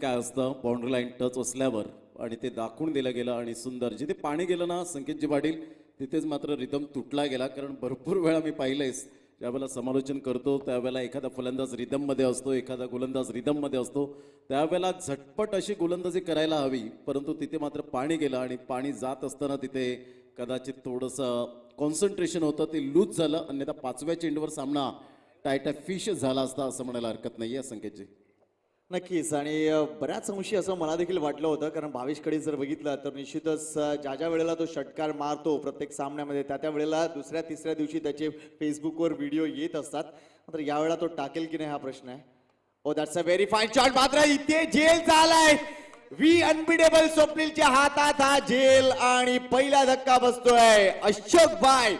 काय असतं boundary line touch असल्यावर आणि ते दाखवून दिलं गेलं आणि सुंदर जिथे पाणी गेलं ना संकेतजी पाटील तिथेच मात्र रिदम तुटला गेला कारण भरपूर वेळा मी पाहिलंयस ज्यावेळेला समालोचन करतो त्यावेळेला एखादा फलंदाज रिदममध्ये असतो एखादा गोलंदाज रिदममध्ये असतो त्यावेळेला झटपट अशी गोलंदाजी करायला हवी परंतु तिथे मात्र पाणी गेलं आणि पाणी जात असताना तिथे कदाचित थोडंसं कॉन्सन्ट्रेशन होतं ते लूज झालं अन्यथा 5व्या चेंडूवर सामना टायटा फिश झाला असता असं म्हणायला हरकत नाही आहे संकेतजी. नक्कीच आणि बऱ्याच अंशी असं मला देखील वाटलं होतं कारण भावेशकडे जर बघितलं तर निश्चितच ज्या ज्या वेळेला तो षटकार मारतो प्रत्येक सामन्यामध्ये त्या त्या वेळेला दुसऱ्या तिसऱ्या दिवशी त्याचे फेसबुकवर व्हिडिओ येत असतात मात्र यावेळेला तो टाकेल की नाही हा प्रश्न आहे. ओ that's a very fine shot मात्र इथे जेल झालाय वी अनबिडेबल स्वप्नीलच्या हातात हा जेल आणि पहिला धक्का बसतोय अशोक भाई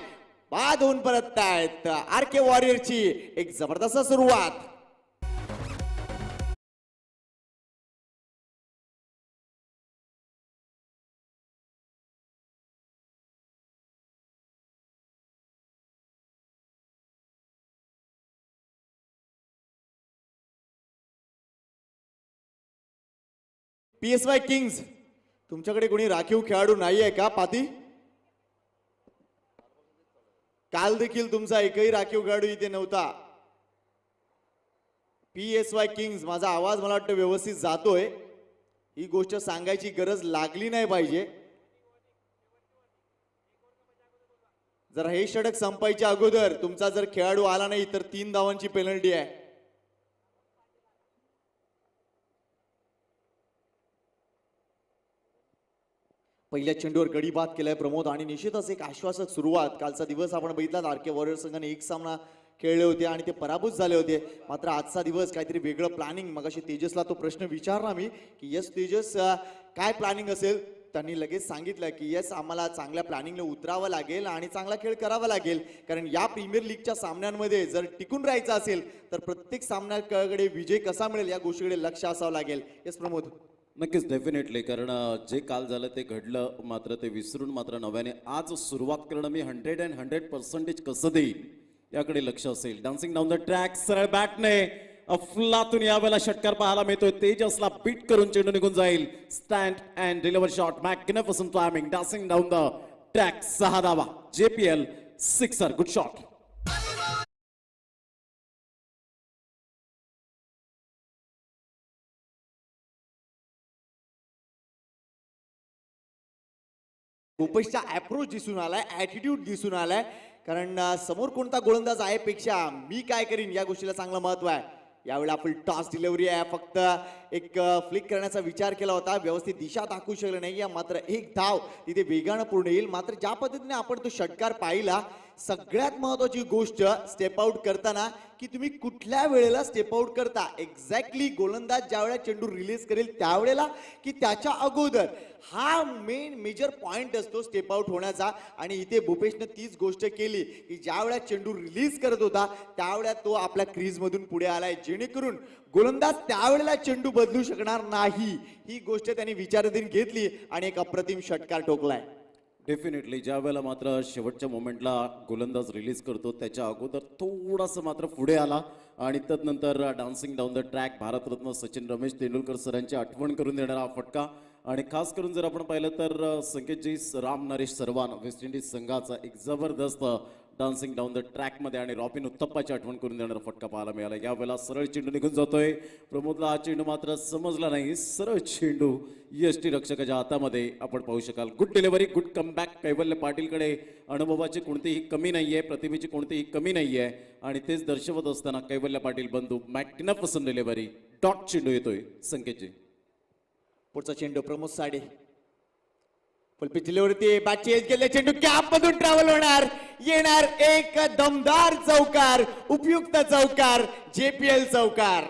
बाद होऊन परततायत आर के वॉरियरची एक जबरदस्त सुरुवात. PSY किंग्स तुमच्याकडे कोणी राखीव खेळाडू नाही आहे का पाती. काल देखील तुमचा एकही राखीव खेळाडू इथे नव्हता. PSY किंग्स माझा आवाज मला वाटतं व्यवस्थित जातोय ही गोष्ट सांगायची गरज लागली नाही पाहिजे. जर हे षटक संपायच्या अगोदर तुमचा जर खेळाडू आला नाही तर 3 धावांची पेनल्टी आहे. पहिल्या चेंडूवर गडी बाद केलाय प्रमोद आणि निश्चितच एक आश्वासक सुरुवात. कालचा दिवस आपण बघितला आर के वॉरियर संघाने एक सामना खेळले होते आणि ते पराभूत झाले होते मात्र आजचा दिवस काहीतरी वेगळं प्लॅनिंग मगाशी तेजसला तो प्रश्न विचारला मी की यस तेजस काय प्लॅनिंग असेल त्यांनी लगेच सांगितलं की यस आम्हाला चांगल्या प्लॅनिंगला उतरावं लागेल आणि चांगला खेळ करावा लागेल कारण या प्रीमियर लीगच्या सामन्यांमध्ये जर टिकून राहायचं असेल तर प्रत्येक सामन्याकडे विजय कसा मिळेल या गोष्टीकडे लक्ष असावं लागेल. यस प्रमोद. नक्कीच डेफिनेटली कारण जे काल झालं ते घडलं मात्र ते विसरून मात्र नव्याने आज सुरुवात करणं मी 100% कसं देईल याकडे लक्ष असेल. डान्सिंग डाऊन द ट्रॅक सरळ बॅटने अफलातून यावेळेला षटकार पाहायला मिळतोय तेजसला बीट करून चेंडू निघून जाईल. Stand and deliver shot magnificent timing dancing down the track 6 धावा JPL सिक्सर गुड शॉट. भूपेशचा अप्रोच दिसून आलाय ॲटिट्यूड दिसून आलाय कारण समोर कोणता गोलंदाज आहे पेक्षा मी काय करीन या गोष्टीला चांगलं महत्व आहे. यावेळी आपण टॉस डिलिव्हरी आहे फक्त एक फ्लिक करण्याचा विचार केला होता व्यवस्थित दिशा दाखवू शकले नाही मात्र एक धाव तिथे वेगानं पूर्ण येईल. मात्र ज्या पद्धतीने आपण तो षटकार पाहिला सगळ्यात महत्वाची गोष्ट स्टेप आउट करताना की तुम्ही कुठल्या वेळेला स्टेप आउट करता एक्झॅक्टली गोलंदाज ज्या वेळेला चेंडू रिलीज करेल त्यावेळेला की त्याच्या अगोदर हा मेजर पॉइंट असतो स्टेप आउट होण्याचा आणि इथे भूपेशने तीच गोष्ट केली की ज्या वेळेला चेंडू रिलीज करत होता त्यावेळेला तो आपल्या क्रीज मधून पुढे आलाय जेणेकरून गोलंदाज त्यावेळेला चेंडू बदलू शकणार नाही ही गोष्ट त्यांनी विचाराधीन घेतली आणि एक अप्रतिम षटकार ठोकलाय. डेफिनेटली ज्या वेळेला मात्र शेवटच्या मोमेंटला गोलंदाज रिलीज करतो त्याच्या अगोदर थोडासा मात्र पुढे आला आणि तदनंतर dancing down the track Bharat Ratna Sachin Ramesh Tendulkar सरांची आठवण करून देणारा फटका आणि खास करून जर आपण पाहिलं तर संकेतजी राम नरेश सरवान वेस्ट इंडिज संघाचा एक जबरदस्त डान्सिंग डाऊन द ट्रॅकमध्ये आणि रॉबिन उत्तप्पाची आठवण करून देणारा फटका पाहायला मिळाला. यावेळेला सरळ चेंडू निघून जातोय प्रमोदला हा चेंडू मात्र समजला नाही सरळ चेंडू यष्टी रक्षकाच्या हातामध्ये आपण पाहू शकाल. गुड डिलिव्हरी गुड कमबॅक कैवल्य पाटीलकडे अनुभवाची कोणतीही कमी नाहीये प्रतिभेची कोणतीही कमी नाहीये आणि तेच दर्शवत असताना कैवल्य पाटील बंधू मॅग्निफिसंट डिलिव्हरी डॉट चेंडू येतोय संकेतजी. पुढचा चेंडू प्रमोद साडे फुलपी जिल्ह्यावरती बॅटची एज गेले चेंडू कॅप मधून ट्रॅव्हल होणार येणार एक दमदार चौकार उपयुक्त चौकार JPL चौकार.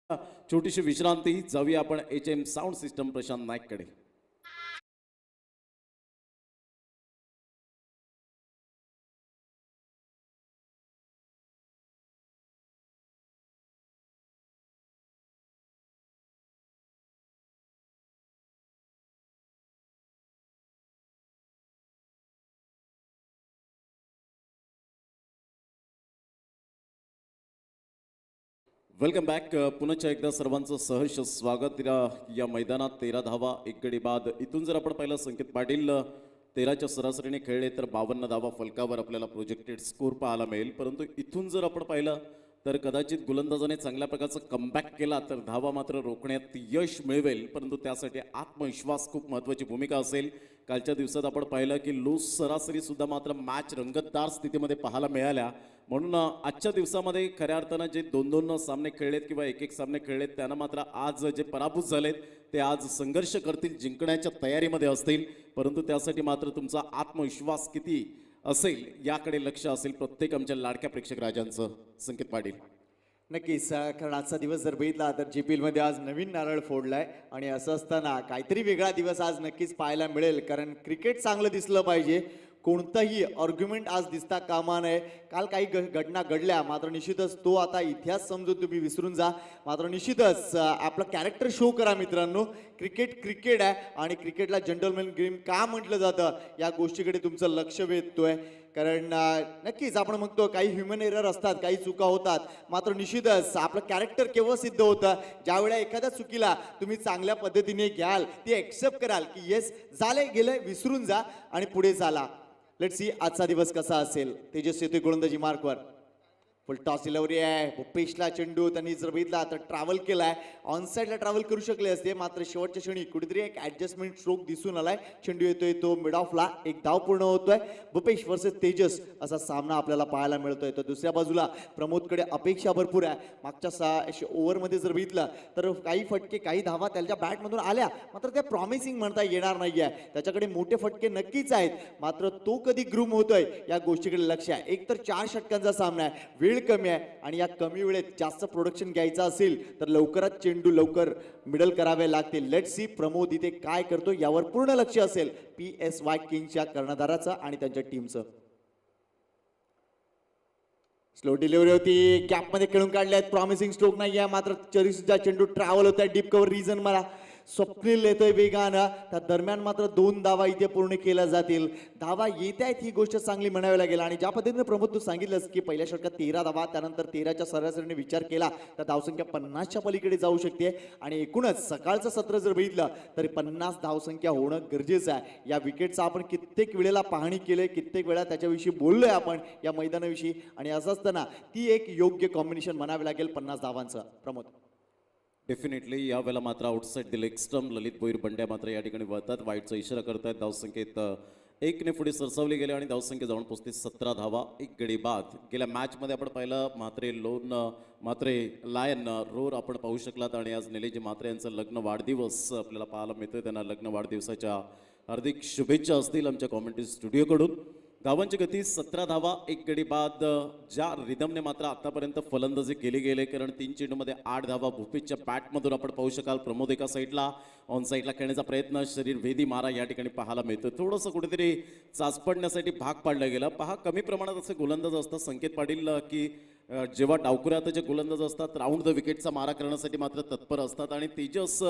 छोटीशी विश्रांती. जाऊया आपण HM साऊंड सिस्टम प्रशांत नाईककडे. Welcome back. पुन्हा एकदा सर्वांचं सहर्ष स्वागत. या मैदानात 13 धावा 1 गडी बाद. इथून जर आपण पाहिलं संकेत पाटील 13च्या सरासरीने खेळले तर 52 धावा फलकावर आपल्याला प्रोजेक्टेड स्कोर पाहायला मिळेल. परंतु इथून जर आपण पाहिलं तर कदाचित गोलंदाजाने चांगल्या प्रकारचा कमबॅक केला तर धावा मात्र रोखण्यात यश मिळवेल. परंतु त्यासाठी आत्मविश्वास खूप महत्त्वाची भूमिका असेल. कालच्या दिवसात आपण पाहिलं की लूज सरासरी सुद्धा मात्र मॅच रंगतदार स्थितीमध्ये पाहायला मिळाल्या. म्हणून आजच्या दिवसामध्ये खऱ्या अर्थानं जे 2-2 सामने खेळलेत किंवा 1-1 सामने खेळलेत त्यांना मात्र आज जे पराभूत झालेत ते आज संघर्ष करतील, जिंकण्याच्या तयारीमध्ये असतील. परंतु त्यासाठी मात्र तुमचा आत्मविश्वास किती असेल याकडे लक्ष असेल प्रत्येक आमच्या लाडक्या प्रेक्षक राजांचं. संकेत पाटील. नक्कीच कारण आजचा दिवस जर बघितला तर GPL मध्ये आज नवीन नारळ फोडलाय आणि असं असताना काहीतरी वेगळा दिवस आज नक्कीच पाहायला मिळेल. कारण क्रिकेट चांगलं दिसलं पाहिजे, कोणताही आर्ग्युमेंट आज दिसता कामा नये. काल काही घटना घडल्या मात्र निश्चितच तो आता इतिहास समजून तुम्ही विसरून जा. मात्र निश्चितच आपलं कॅरेक्टर शो करा मित्रांनो. क्रिकेट आहे आणि क्रिकेटला जंटलमॅन गेम का म्हटलं जातं या गोष्टीकडे तुमचं लक्ष वेधतोय. कारण नक्कीच आपण म्हणतो काही ह्युमन एरर असतात, काही चुका होतात. मात्र निश्चितच आपलं कॅरेक्टर केव्हा सिद्ध होतं ज्यावेळेला एखाद्या चुकीला तुम्ही चांगल्या पद्धतीने घ्याल, ती एक्सेप्ट कराल की येस झाले गेले विसरून जा आणि पुढे चाला. लेट्स सी आजचा दिवस कसा असेल. तेजस येतोय गोलंदाजी मार्कवर. फुल टॉस डिलिव्हरी आहे. भूपेशला चेंडू त्यांनी जर बघितला तर ट्रॅव्हल केलाय. ऑन साईडला ट्रॅव्हल करू शकले असते मात्र शेवटच्या क्षणी कुठेतरी एक ऍडजस्टमेंट स्ट्रोक दिसून आलाय. चेंडू येतोय तो मिड ऑफला. एक धाव पूर्ण होतोय. भूपेश वर्सेस तेजस असा सामना आपल्याला पाहायला मिळतोय. तर दुसऱ्या बाजूला प्रमोदकडे अपेक्षा भरपूर आहे. मागच्या ओव्हरमध्ये जर बघितलं तर काही फटके काही धावा त्याच्या बॅटमधून आल्या मात्र त्या प्रॉमिसिंग म्हणता येणार नाहीये. त्याच्याकडे मोठे फटके नक्कीच आहेत मात्र तो कधी ग्रूम होतोय या गोष्टीकडे लक्ष आहे. एक तर 4 षटकांचा सामना आहे, वेळ कमी आहे आणि या कमी वेळेत जास्त प्रोडक्शन घ्यायचं असेल तर लवकरात चेंडू लवकर मिडल करावे लागतील. लेट्स सी प्रमोद इथे काय करतो यावर पूर्ण लक्ष असेल PSY किंगच्या कर्णधाराचं आणि त्यांच्या टीमचं. स्लो डिलिव्हरी होती, गॅप मध्ये खेळून काढले आहेत. प्रॉमिसिंग स्ट्रोक नाही आहे मात्र तरी सुद्धा चेंडू ट्रॅव्हल होत आहे. डीप कव्हर रिझन मला स्वप्नील येतोय वेगानं. त्या दरम्यान मात्र 2 धावा इथे पूर्ण केल्या जातील. धावा येत आहेत ही गोष्ट चांगली म्हणावी लागेल. आणि ज्या पद्धतीने प्रमोद तू सांगितलंस की पहिल्या षटकात 13 धावा त्यानंतर 13च्या सरासरीने विचार केला तर धावसंख्या 50च्या पलीकडे जाऊ शकते. आणि एकूणच सकाळचं सत्र जर बघितलं तरी 50 धावसंख्या होणं गरजेचं आहे. या विकेटचा आपण कित्येक वेळेला पाहणी केली, कित्येक वेळा त्याच्याविषयी बोललोय आपण या मैदानाविषयी. आणि असं असताना ती एक योग्य कॉम्बिनेशन म्हणावी लागेल 50 धावांचं. प्रमोद. डेफिनेटली यावेळेला मात्र आउटसाईड दिले एक्स्ट्रम ललित भोईर बंड्या मात्र या ठिकाणी वळतात. वाईटचा इशारा करतायत. धावसंख्येत 1ने पुढे सरसावले गेले आणि धावसंख्या जाऊन पोहोचते 17 धावा 1 गडी बाद. गेल्या मॅचमध्ये आपण पाहिलं मात्रे लायन रोर आपण पाहू शकलात. आणि आज निलेश मात्रे यांचं लग्न वाढदिवस आपल्याला पाहायला मिळतोय. त्यांना लग्न वाढदिवसाच्या हार्दिक शुभेच्छा असतील आमच्या कॉमेंट्री स्टुडिओकडून. धावांची गती 17 धावा 1 गडी बाद. ज्या रिदमने मात्र आतापर्यंत फलंदाजी केली गेले कारण 3 चेंडूमध्ये 8 धावा भूपेशच्या बॅटमधून आपण पाहू शकाल. प्रमोद एका साईडला ऑन साईडला खेळण्याचा प्रयत्न, शरीर भेदी मारा या ठिकाणी पाहायला मिळतो. थोडंसं कुठेतरी चाचपडण्यासाठी भाग पाडला गेला. पहा कमी प्रमाणात असे गोलंदाज असतात संकेत पाटील की जेव्हा डावकुऱ्यात जे गोलंदाज असतात राऊंड द विकेटचा मारा करण्यासाठी मात्र तत्पर असतात. आणि तेजस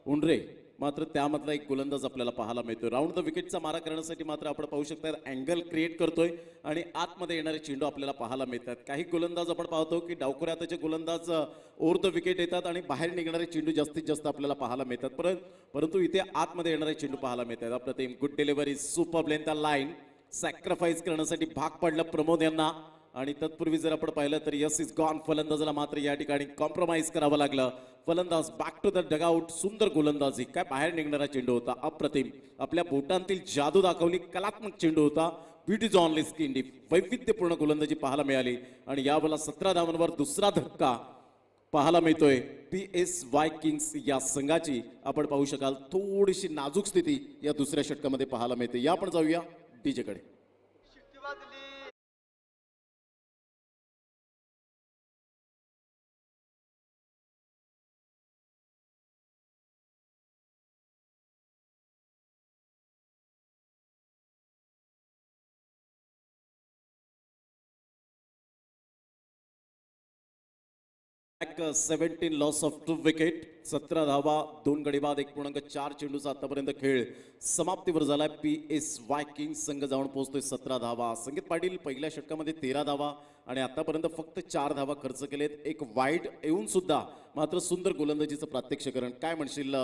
उंडरे मात्र त्यामधला एक गोलंदाज आपल्याला पाहायला मिळतोय. राऊंड द विकेटचा मारा करण्यासाठी मात्र आपण पाहू शकता अँगल क्रिएट करतोय आणि आतमध्ये येणारे चेंडू आपल्याला पाहायला मिळतात. काही गोलंदाज आपण पाहतो की डावकुऱ्याचे गोलंदाज ओव्हर द विकेट येतात आणि बाहेर निघणारे चेंडू जास्तीत जास्त आपल्याला पाहायला मिळतात. परंतु इथे आतमध्ये येणारे चेंडू पाहायला मिळतात. अप्रतिम good delivery, super length line sacrifice करण्यासाठी भाग पडलं प्रमोद यांना. आणि तत्पूर्वी जर आपण पाहिलं तर यस इज गॉन. फलंदाजाला मात्र या ठिकाणी कॉम्प्रोमाइज करावं लागलं. फलंदाज बॅक टू द डगआउट. सुंदर गोलंदाजी, काय बाहेर निघणारा चेंडू होता, अप्रतिम. आपल्या बोटांतील जादू दाखवली, कलात्मक चेंडू होता. Beauty is only skin deep. वैविध्यपूर्ण गोलंदाजी पाहायला मिळाली आणि यावेळेला 17 धावांवर दुसरा धक्का पाहायला मिळतोय PSY किंग्स या संघाची. आपण पाहू शकाल थोडीशी नाजूक स्थिती या दुसऱ्या षटकामध्ये पाहायला मिळते. या आपण जाऊया डीजे कडे. 17 लॉस ऑफ 2 विकेट 17 धावा 2 गडी बाद 1.4 चेंडूचा आतापर्यंत खेळ समाप्तीवर झालाय. PSY किंग्स संघ जाऊन पोहोचतोय 17 धावा. संकेत पाटील पहिल्या षटकामध्ये 13 धावा आणि आतापर्यंत फक्त 4 धावा खर्च केलेत. एक वाईट येऊन सुद्धा मात्र सुंदर गोलंदाजीचं प्रात्यक्षिकरण. काय म्हणशील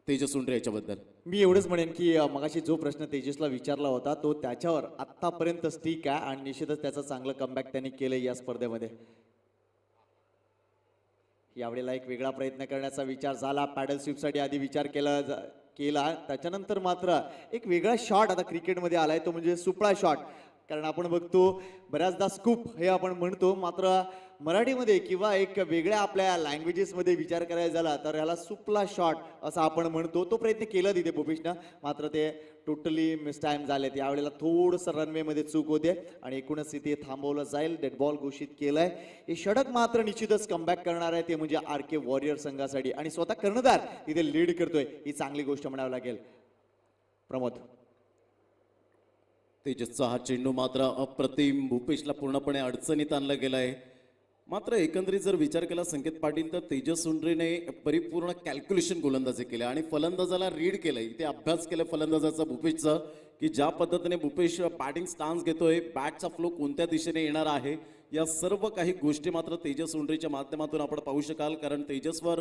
तेजस उंडरे याच्याबद्दल? मी एवढंच म्हणेन की मगाशी जो प्रश्न तेजसला विचारला होता तो त्याच्यावर आत्तापर्यंत स्टिक आहे आणि निश्चितच त्याचं चांगलं कमबॅक त्यांनी केलं या स्पर्धेमध्ये. यावेळेला एक वेगळा प्रयत्न करण्याचा विचार झाला. पॅडल स्वीपसाठी आधी विचार केला त्याच्यानंतर मात्र एक वेगळा शॉट आता क्रिकेटमध्ये आलाय तो म्हणजे सुपळा शॉट. कारण आपण बघतो बऱ्याचदा स्कूप हे आपण म्हणतो मात्र मराठीमध्ये किंवा एक वेगळ्या आपल्या लँग्वेजेसमध्ये विचार करायचा झाला तर ह्याला सुपला शॉट असं आपण म्हणतो. तो प्रयत्न केला तिथे भूपेशनं मात्र ते टोटली मिसटाईम झालेत. यावेळेला थोडंसं रनवेमध्ये चूक होते आणि एकूणच तिथे थांबवलं जाईल. डेड बॉल घोषित केलाय. हे षटक मात्र निश्चितच कमबॅक करणार आहे ते म्हणजे RK वॉरियर संघासाठी आणि स्वतः कर्णधार तिथे लीड करतोय ही चांगली गोष्ट म्हणावी लागेल. प्रमोद तेजसचा हा चेंडू मात्र अप्रतिम. भूपेशला पूर्णपणे अडचणीत आणलं गेलंय. मात्र एकंदरीत जर विचार केला संकेत पाटील तर तेजस उंडरेने परिपूर्ण कॅल्क्युलेशन गोलंदाजी केल्या आणि फलंदाजाला रीड केलंय. इथे अभ्यास केलाय फलंदाजाचा भूपेशचा की ज्या पद्धतीने भूपेश बॅटिंग स्टान्स घेतोय, बॅटचा फ्लो कोणत्या दिशेने येणार आहे, या सर्व काही गोष्टी मात्र तेजस उंडरेच्या माध्यमातून आपण पाहू शकाल. कारण तेजसवर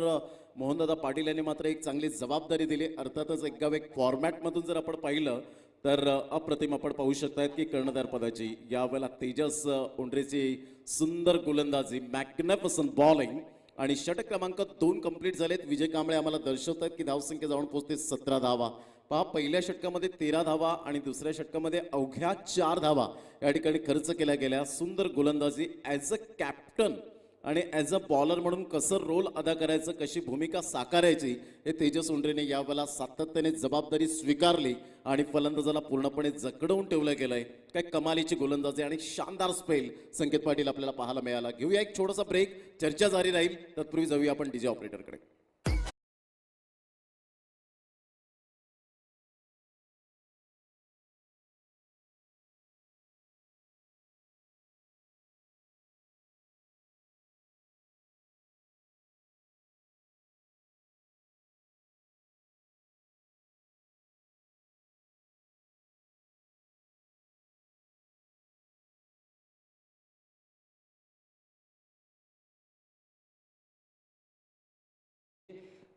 मोहनदादा पाटील यांनी मात्र एक चांगली जबाबदारी दिली. अर्थातच एक फॉर्मॅटमधून जर आपण पाहिलं तर अप्रतिम आपण पाहू शकतायत की कर्णधार पदाची यावेळेला तेजस उंडरेची सुंदर गोलंदाजी, मॅग्निफिसंट बॉलिंग आणि षटक क्रमांक 2 कंप्लीट झालेत. विजय कांबळे आम्हाला दर्शवत आहेत की धावसंख्या जाऊन पोहोचते 17 धावा. पहा पहिल्या षटकामध्ये 13 धावा आणि दुसऱ्या षटकामध्ये अवघ्या 4 धावा या ठिकाणी खर्च केल्या गेल्या. सुंदर गोलंदाजी. ॲज अ कॅप्टन आणि ॲज अ बॉलर म्हणून कसं रोल अदा करायचं, कशी भूमिका साकारायची हे तेजस उंडरेने यावेळेला सातत्याने जबाबदारी स्वीकारली आणि फलंदाजाला पूर्णपणे जकडवून ठेवलं गेलंय. काय कमालीची गोलंदाजी आणि शानदार स्पेल संकेत पाटील आपल्याला पाहायला मिळाला. घेऊया एक छोटासा ब्रेक. चर्चा जारी राहील. तत्पूर्वी जाऊया आपण डीजे ऑपरेटरकडे.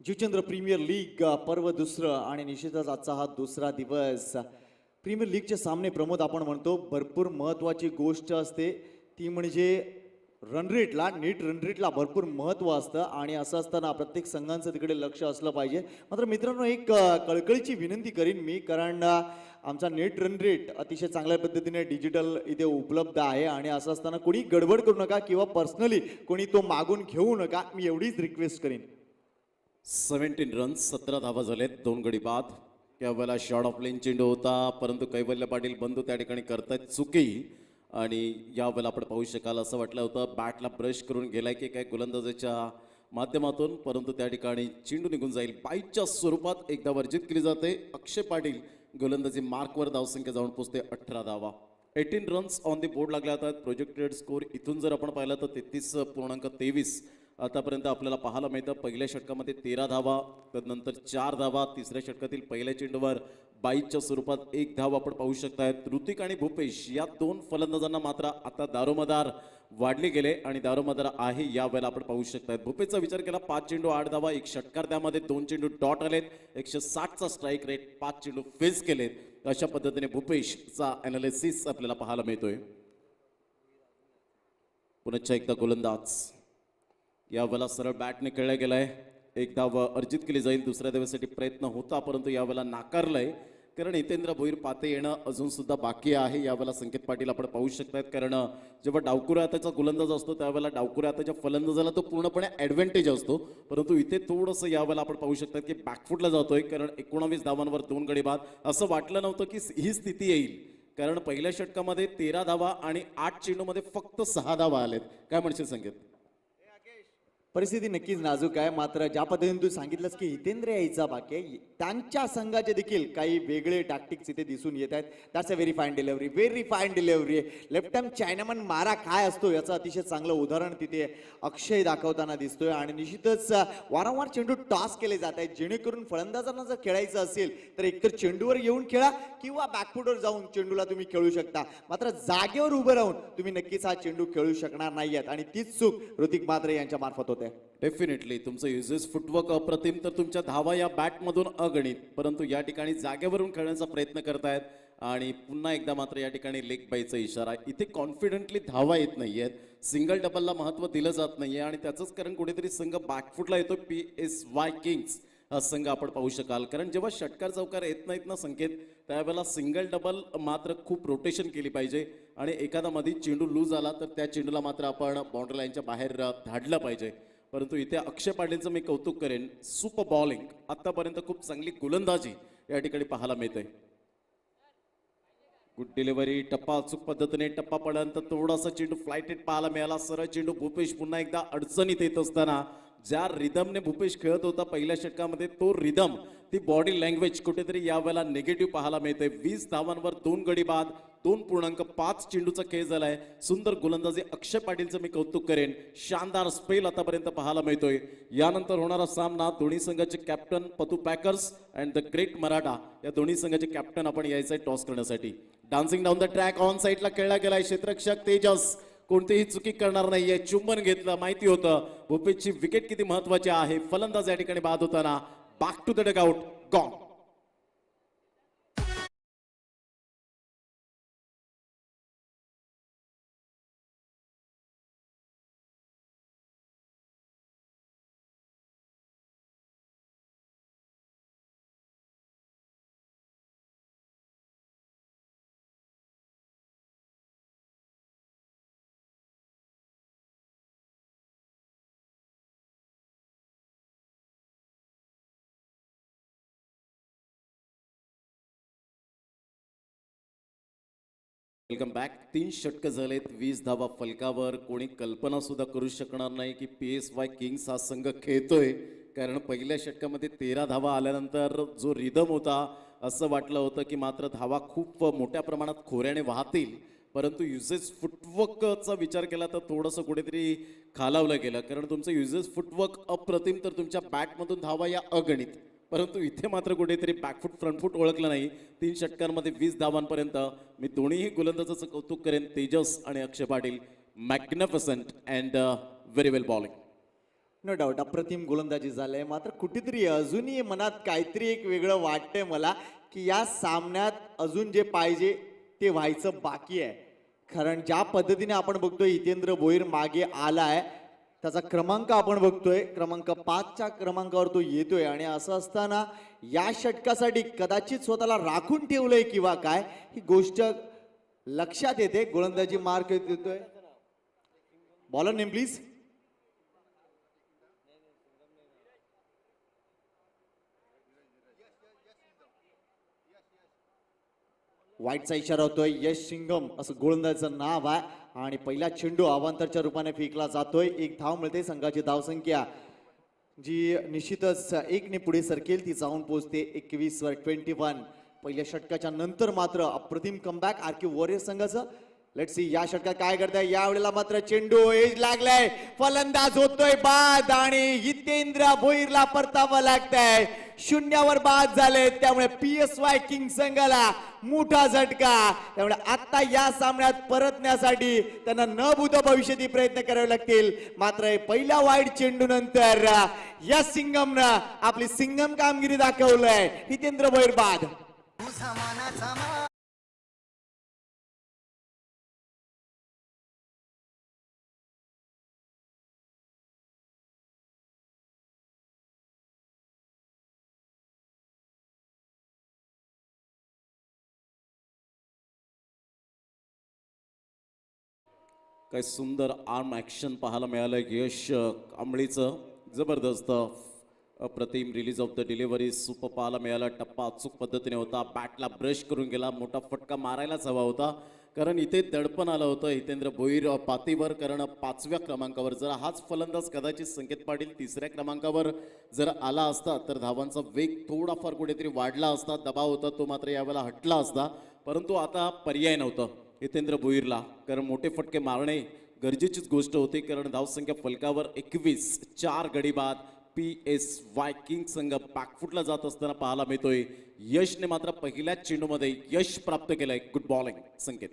जीवचंद्र प्रीमियर लीग पर्व दुसरं आणि निश्चितच आजचा हा दुसरा दिवस. प्रीमियर लीगचे सामने प्रमोद आपण म्हणतो भरपूर महत्त्वाची गोष्ट असते ती म्हणजे रनरेटला, नेट रनरेटला भरपूर महत्त्व असतं आणि असं असताना प्रत्येक संघांचं तिकडे लक्ष असलं पाहिजे. मात्र मित्रांनो एक कळकळीची विनंती करीन मी कारण आमचा नेट रन रेट अतिशय चांगल्या पद्धतीने डिजिटल इथे उपलब्ध आहे आणि असं असताना कोणी गडबड करू नका किंवा पर्सनली कोणी तो मागून घेऊ नका. मी एवढीच रिक्वेस्ट करीन. 17 रन्स 17 धावा झालेत 2 गडी बाद. त्यावेळेला शॉर्ट ऑफ लेन चेंडू होता परंतु कैवल्य पाटील बंधू त्या ठिकाणी करतायत चुकी आणि यावेळेला आपण पाहू शकाल असं वाटलं होतं बॅटला ब्रश करून गेलाय की काय गोलंदाजाच्या माध्यमातून, परंतु त्या ठिकाणी चेंडू निघून जाईल. बाईच्या स्वरूपात एकदा वर्जित केली जाते. अक्षय पाटील गोलंदाजी मार्कवर धावसंख्या जाऊन पोहोचते 18 धावा. 18 रन्स ऑन दी बोर्ड लागल्या जातात. प्रोजेक्टेड स्कोर इथून जर आपण पाहिलं तर 33.23 आतापर्यंत आपल्याला पाहायला मिळतं. पहिल्या षटकामध्ये 13 धावा, त्यानंतर 4 धावा. तिसऱ्या षटकातील पहिल्या चेंडूवर 22च्या स्वरूपात 1 धाव आपण पाहू शकतायत. ऋतिक आणि भूपेश या 2 फलंदाजांना मात्र आता दारोमदार वाढले गेले आणि दारोमदार आहे यावेळेला आपण पाहू शकतायत. भूपेशचा विचार केला 5 चेंडू 8 धावा, 1 षटकार, त्यामध्ये 2 चेंडू डॉट आलेत. 160चा स्ट्राईक रेट, 5 चेंडू फेस केलेत. अशा पद्धतीने भूपेशचा अनालिसिस आपल्याला पाहायला मिळतोय. पुन्हा एकदा गोलंदाज यावेळेला सरळ बॅटने खेळला गेलाय. 1 धाव अर्जित केली जाईल. दुसऱ्या धावेसाठी प्रयत्न होता परंतु यावेळेला नाकारलंय कारण हितेंद्र भोईर पाते येणं अजून सुद्धा बाकी आहे. यावेळेला संकेत पाटील आपण पाहू शकतात कारण जेव्हा डावकुऱ्या हाताचा गोलंदाज असतो त्यावेळेला डावकुऱ्या हाताच्या फलंदाजाला तो पूर्णपणे ॲडव्हान्टेज असतो, परंतु इथे थोडंसं यावेळेला आपण पाहू शकतात की बॅकफुटला जातोय कारण 19 धावांवर 2 गडी बाद. असं वाटलं नव्हतं की ही स्थिती येईल कारण पहिल्या षटकामध्ये 13 धावा आणि 8 चेंडूमध्ये फक्त 6 धावा आलेत. काय म्हणशील संकेत? परिस्थिती नक्कीच नाजूक आहे. मात्र ज्या पद्धतीने तू सांगितलंस की हितेंद्र यायचा बाकी आहे, त्यांच्या संघाचे देखील काही वेगळे टॅक्टिक्स इथे दिसून येत आहेत. That's a very fine delivery, very fine delivery. Left hand chinaman मारा काय असतो याचं अतिशय चांगलं उदाहरण तिथे अक्षय दाखवताना दिसतोय. आणि निश्चितच वारंवार चेंडू टॉस केले जात आहेत, जेणेकरून फलंदाजांना जर खेळायचं असेल तर एकतर चेंडूवर येऊन खेळा किंवा बॅकफुटवर जाऊन चेंडूला तुम्ही खेळू शकता. मात्र जागेवर उभं राहून तुम्ही नक्कीच हा चेंडू खेळू शकणार नाहीयेत आणि तीच चूक ऋतिक म्हात्रे यांच्या मार्फत होते. डेफिनेटली तुमचं युजेस फुटवर्क अप्रतिम, तर तुमच्या धावा या बॅटमधून अगणित, परंतु या ठिकाणी जागेवरून खेळण्याचा प्रयत्न करतायत आणि पुन्हा एकदा मात्र या ठिकाणी लेग बायचा इशारा. इथे कॉन्फिडेंटली धावा येत नाहीयेत, सिंगल डबलला महत्व दिलं जात नाहीये आणि त्याचंच कारण कुठेतरी संघ बॅकफुटला येतो. PSY किंग्स हा संघ आपण पाहू शकाल, कारण जेव्हा षटकार चौकार येत नाहीत ना संकेत, त्यावेळेला सिंगल डबल मात्र खूप रोटेशन केली पाहिजे आणि एखादा मध्ये चेंडू लूज आला तर त्या चेंडूला मात्र आपण बाउंड्री लाईनच्या बाहेर धाडलं पाहिजे. परंतु इथे अक्षय पाटीलचं मी कौतुक करेन, सुपर बॉलिंग, आतापर्यंत खूप चांगली गोलंदाजी या ठिकाणी पाहायला मिळते. गुड डिलिव्हरी, टप्पा अचूक पद्धतीने टप्पा पडल्यानंतर थोडासा चेंडू फ्लाइटेड पाहायला मिळाला. सरळ चेंडू भूपेश पुन्हा एकदा अडचणीत येत असताना ज्या रिदमने भूपेश खेळत होता पहिल्या षटकामध्ये, तो रिदम, ती बॉडी लँग्वेज कुठेतरी यावेळेला निगेटिव्ह पाहायला मिळते. 20 धावांवर 2 गडी बाद, 2.5 चेंडूचा खेळ झालाय. सुंदर गोलंदाजी अक्षय पाटीलचं मी कौतुक करेन. शानदार स्पेल आतापर्यंत पाहायला मिळतोय. यानंतर होणारा सामना दोन्ही संघाचे कॅप्टन पतू packers and the great Maratha या दोन्ही संघाचे कॅप्टन आपण यायचंय टॉस करण्यासाठी. Dancing down the track on साईडला खेळला गेलाय. क्षेत्ररक्षक तेजस कोणतीही चुकी करणार नाहीये. चुंबन घेतलं, माहिती होतं भूपेशची विकेट किती महत्वाची आहे. फलंदाज या ठिकाणी बाद होताना back to the dugout, gone. Welcome back. 3 षटकं झालेत, 20 धावा फलकावर. कोणी कल्पना सुद्धा करू शकणार नाही की PSY किंग्स हा संघ खेळतोय, कारण पहिल्या षटकामध्ये 13 धावा आल्यानंतर जो रिदम होता, असं वाटलं होतं की मात्र धावा खूप मोठ्या प्रमाणात खोऱ्याने वाहतील. परंतु युजेस फुटवर्कचा विचार केला तर थोडंसं कुठेतरी खालावलं गेलं, कारण तुमचं युजेस फुटवर्क अप्रतिम, तर तुमच्या बॅटमधून धावा या अगणित. परंतु इथे मात्र कुठेतरी बॅकफुट फ्रंटफुट ओळखलं नाही. 3 षटकांमध्ये 20 धावांपर्यंत. मी दोन्हीही गोलंदाजाचं कौतुक करेन, तेजस आणि Akshay Patil. Magnificent and very well bowling. No doubt अप्रतिम गोलंदाजी झालंय. मात्र कुठेतरी अजूनही मनात काहीतरी एक वेगळं वाटतंय मला की या सामन्यात अजून जे पाहिजे ते व्हायचं बाकी आहे. कारण ज्या पद्धतीने आपण बघतोय हितेंद्र भोईर मागे आलाय, त्याचा क्रमांक आपण बघतोय, क्रमांक 5च्या क्रमांकावर तो येतोय. आणि असं असताना या षटकासाठी कदाचित स्वतःला राखून ठेवलंय किंवा काय, ही गोष्ट लक्षात येते. गोलंदाजी मार्क देतोय. Bowler name please. व्हाईटचा इशारा होतोय. यश सिंगम असं गोलंदाजाचं नाव आहे. आणि पहिला चेंडू अवांतरच्या रूपाने फेकला जातोय. 1 धाव मिळते. संघाची धावसंख्या जी निश्चितच 1ने पुढे सरकेल, ती जाऊन पोहोचते 21 वर 21. पहिल्या षटकाच्या नंतर मात्र अप्रतिम कमबॅक RK वॉरियर्स संघाचं. लेट्स सी या षटकात काय करताय. यावेळेला मात्र चेंडू एज लागलाय, फलंदाज होतोय बाद आणि हितेंद्र भोईरला परतावं लागतंय. 0वर बाद झाले, त्यामुळे PSY किंग संघाला मोठा झटका. त्यामुळे आता या सामन्यात परतण्यासाठी त्यांना न भूत भविष्यातील प्रयत्न करावे लागतील. मात्र पहिल्या वाईड चेंडू नंतर या सिंगमनं आपली सिंगम कामगिरी दाखवलंय. हितेंद्र भोईर बाद. काय सुंदर आर्म ॲक्शन पाहायला मिळालं यश कांबळीचं. जबरदस्त अप्रतिम release of the delivery super पाहायला मिळाला. टप्पा अचूक पद्धतीने होता, बॅटला ब्रश करून गेला, मोठा फटका मारायलाच हवा होता. कारण इथे दडपण आलं होतं हितेंद्र भोईर पातीवर, कारण 5व्या क्रमांकावर जर हाच फलंदाज कदाचित संकेत पाटील 3ऱ्या क्रमांकावर जर आला असता तर धावांचा वेग थोडाफार कुठेतरी वाढला असता, दबाव होता तो मात्र यावेळेला हटला असता, परंतु आता पर्याय नव्हतं हितेंद्र भोईरला, कारण मोठे फटके मारणे गरजेचीच गोष्ट होती, कारण धावसंख्या फलकावर 21, 4 गडी बाद. PSY किंग संघ बॅकफुटला जात असताना पाहायला मिळतोय. यशने मात्र पहिल्याच चेंडूमध्ये यश प्राप्त केलंय. गुड बॉलिंग संकेत.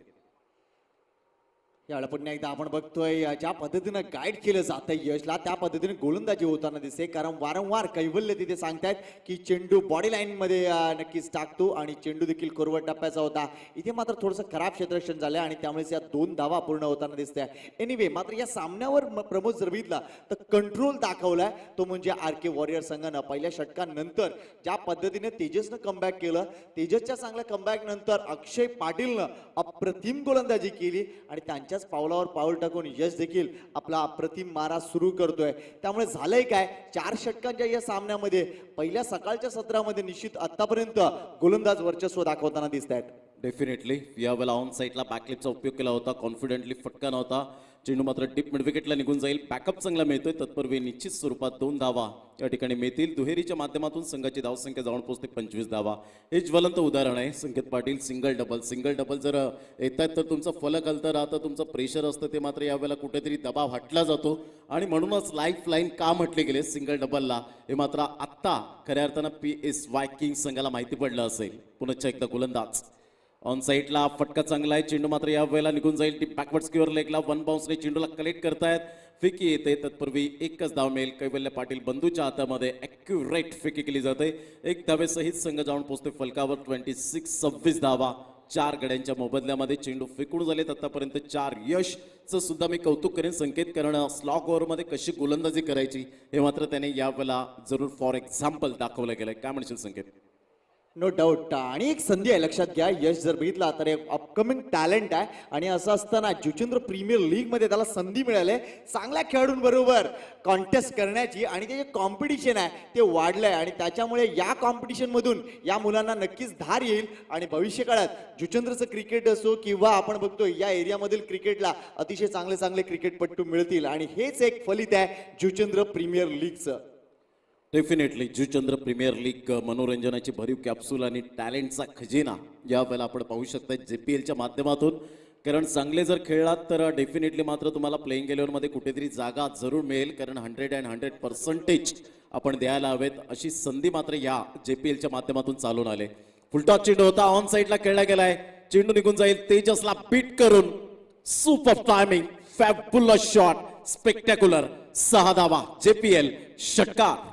यावेळेला पुन्हा एकदा आपण बघतोय ज्या पद्धतीनं गाईड केलं जातं यशला, त्या पद्धतीने गोलंदाजी होताना दिसते, कारण वारंवार कैवल्य तिथे सांगतायत की चेंडू बॉडी लाईन मध्ये नक्कीच टाकतो आणि चेंडू देखील कोरवट टप्प्याचा होता. इथे मात्र थोडंसं खराब क्षेत्ररक्षण झालं आणि त्यामुळेच या 2 धावा पूर्ण होताना दिसत्या. एनिवे मात्र या सामन्यावर प्रमोद जर बघितला तर कंट्रोल दाखवलाय तो म्हणजे RK वॉरियर संघानं. पहिल्या षटकानंतर ज्या पद्धतीने तेजसनं कमबॅक केलं, तेजसच्या चांगल्या कमबॅक नंतर अक्षय पाटीलनं अप्रतिम गोलंदाजी केली आणि त्यांच्या पावलावर पाऊल टाकून यश देखील आपला अप्रतिम मारा सुरू करतोय. त्यामुळे झालंय काय, 4 षटकांच्या या सामन्यामध्ये पहिल्या सकाळच्या सत्रामध्ये निश्चित आतापर्यंत गोलंदाज वर्चस्व दाखवताना दिसत आहेत. डेफिनेटली यावेळेला ऑन साईडला बॅकलिपचा उपयोग केला होता, कॉन्फिडेंटली फटका नव्हता. चेंडू मात्र डीप मिड विकेटला निघून जाईल. बॅकअप चांगला मिळतोय, तत्पूर्वी निश्चित स्वरूपात 2 धावा या ठिकाणी मिळतील. दुहेरीच्या माध्यमातून संघाची धावसंख्या जाऊन पोहोचते 25 धावा. हे ज्वलंत उदाहरण आहे संकेत पाटील. सिंगल डबल जर येत आहेत तर तुमचं फलक हलतं राहतं, तुमचं प्रेशर असतं, ते मात्र यावेळेला कुठेतरी दबाव हटला जातो आणि म्हणूनच लाईफ लाईन का म्हटले गेले सिंगल डबलला, हे मात्र आत्ता खऱ्या अर्थानं PSY किंग संघाला माहिती पडलं असेल. पुन्हा एकदा गोलंदाज ऑन साईडला फटका चांगला आहे. चेंडू मात्र या वेळेला निघून जाईल. ती बॅकवर्ड स्क्वेअर लेगला 1 बाउन्सने चेंडूला कलेक्ट करतायत. फिकी येते, तत्पूर्वी एकच धाव मिळेल. कैवल्य पाटील बंधूच्या हातामध्ये ॲक्युरेट फिकी केली जाते. 1 धावेसहित संघ जाऊन पोहोचते फलकावर. 26 धावा 4 गड्यांच्या मोबदल्यामध्ये चेंडू फेकून झालेत आतापर्यंत 4. यशचं सुद्धा मी कौतुक करेन संकेत, कारण स्लॉग ओव्हरमध्ये कशी गोलंदाजी करायची हे मात्र त्याने यावेळेला जरूर फॉर एक्झाम्पल दाखवलं गेलंय. काय म्हणशील संकेत? No doubt. आणि एक संधी आहे, लक्षात घ्या, यश जर बघितला तर एक अपकमिंग टॅलेंट आहे आणि असं असताना जुचंद्र प्रीमियर लीग मध्ये त्याला संधी मिळाली चांगल्या खेळाडूंबरोबर कॉन्टेस्ट करण्याची आणि ते जे कॉम्पिटिशन आहे ते वाढलंय आणि त्याच्यामुळे या कॉम्पिटिशन मधून या मुलांना नक्कीच धार येईल आणि भविष्य काळात जुचंद्रचं क्रिकेट असो किंवा आपण बघतोय या एरियामधील क्रिकेटला अतिशय चांगले क्रिकेटपटू मिळतील आणि हेच एक फलित आहे जुचंद्र प्रीमियर लीगचं. डेफिनेटली जुचंद्र प्रीमियर लीग मनोरंजनाची भरीव कॅप्सूल आणि टॅलेंटचा खजिना यावेळेला आपण पाहू शकता JPLच्या माध्यमातून. कारण चांगले जर खेळलात तर डेफिनेटली मात्र तुम्हाला प्लेइंग 11मध्ये कुठेतरी जागा जरूर मिळेल, कारण 100% आपण द्यायला हवेत अशी संधी मात्र या JPLच्या माध्यमातून चालून आले. फुलटॉस चेंडू होता, ऑन साईडला खेळला गेलाय. चेंडू निघून जाईल. तेजसला बीट करून super timing, fabulous shot, spectacular. 6 धावा. JPL षटकार.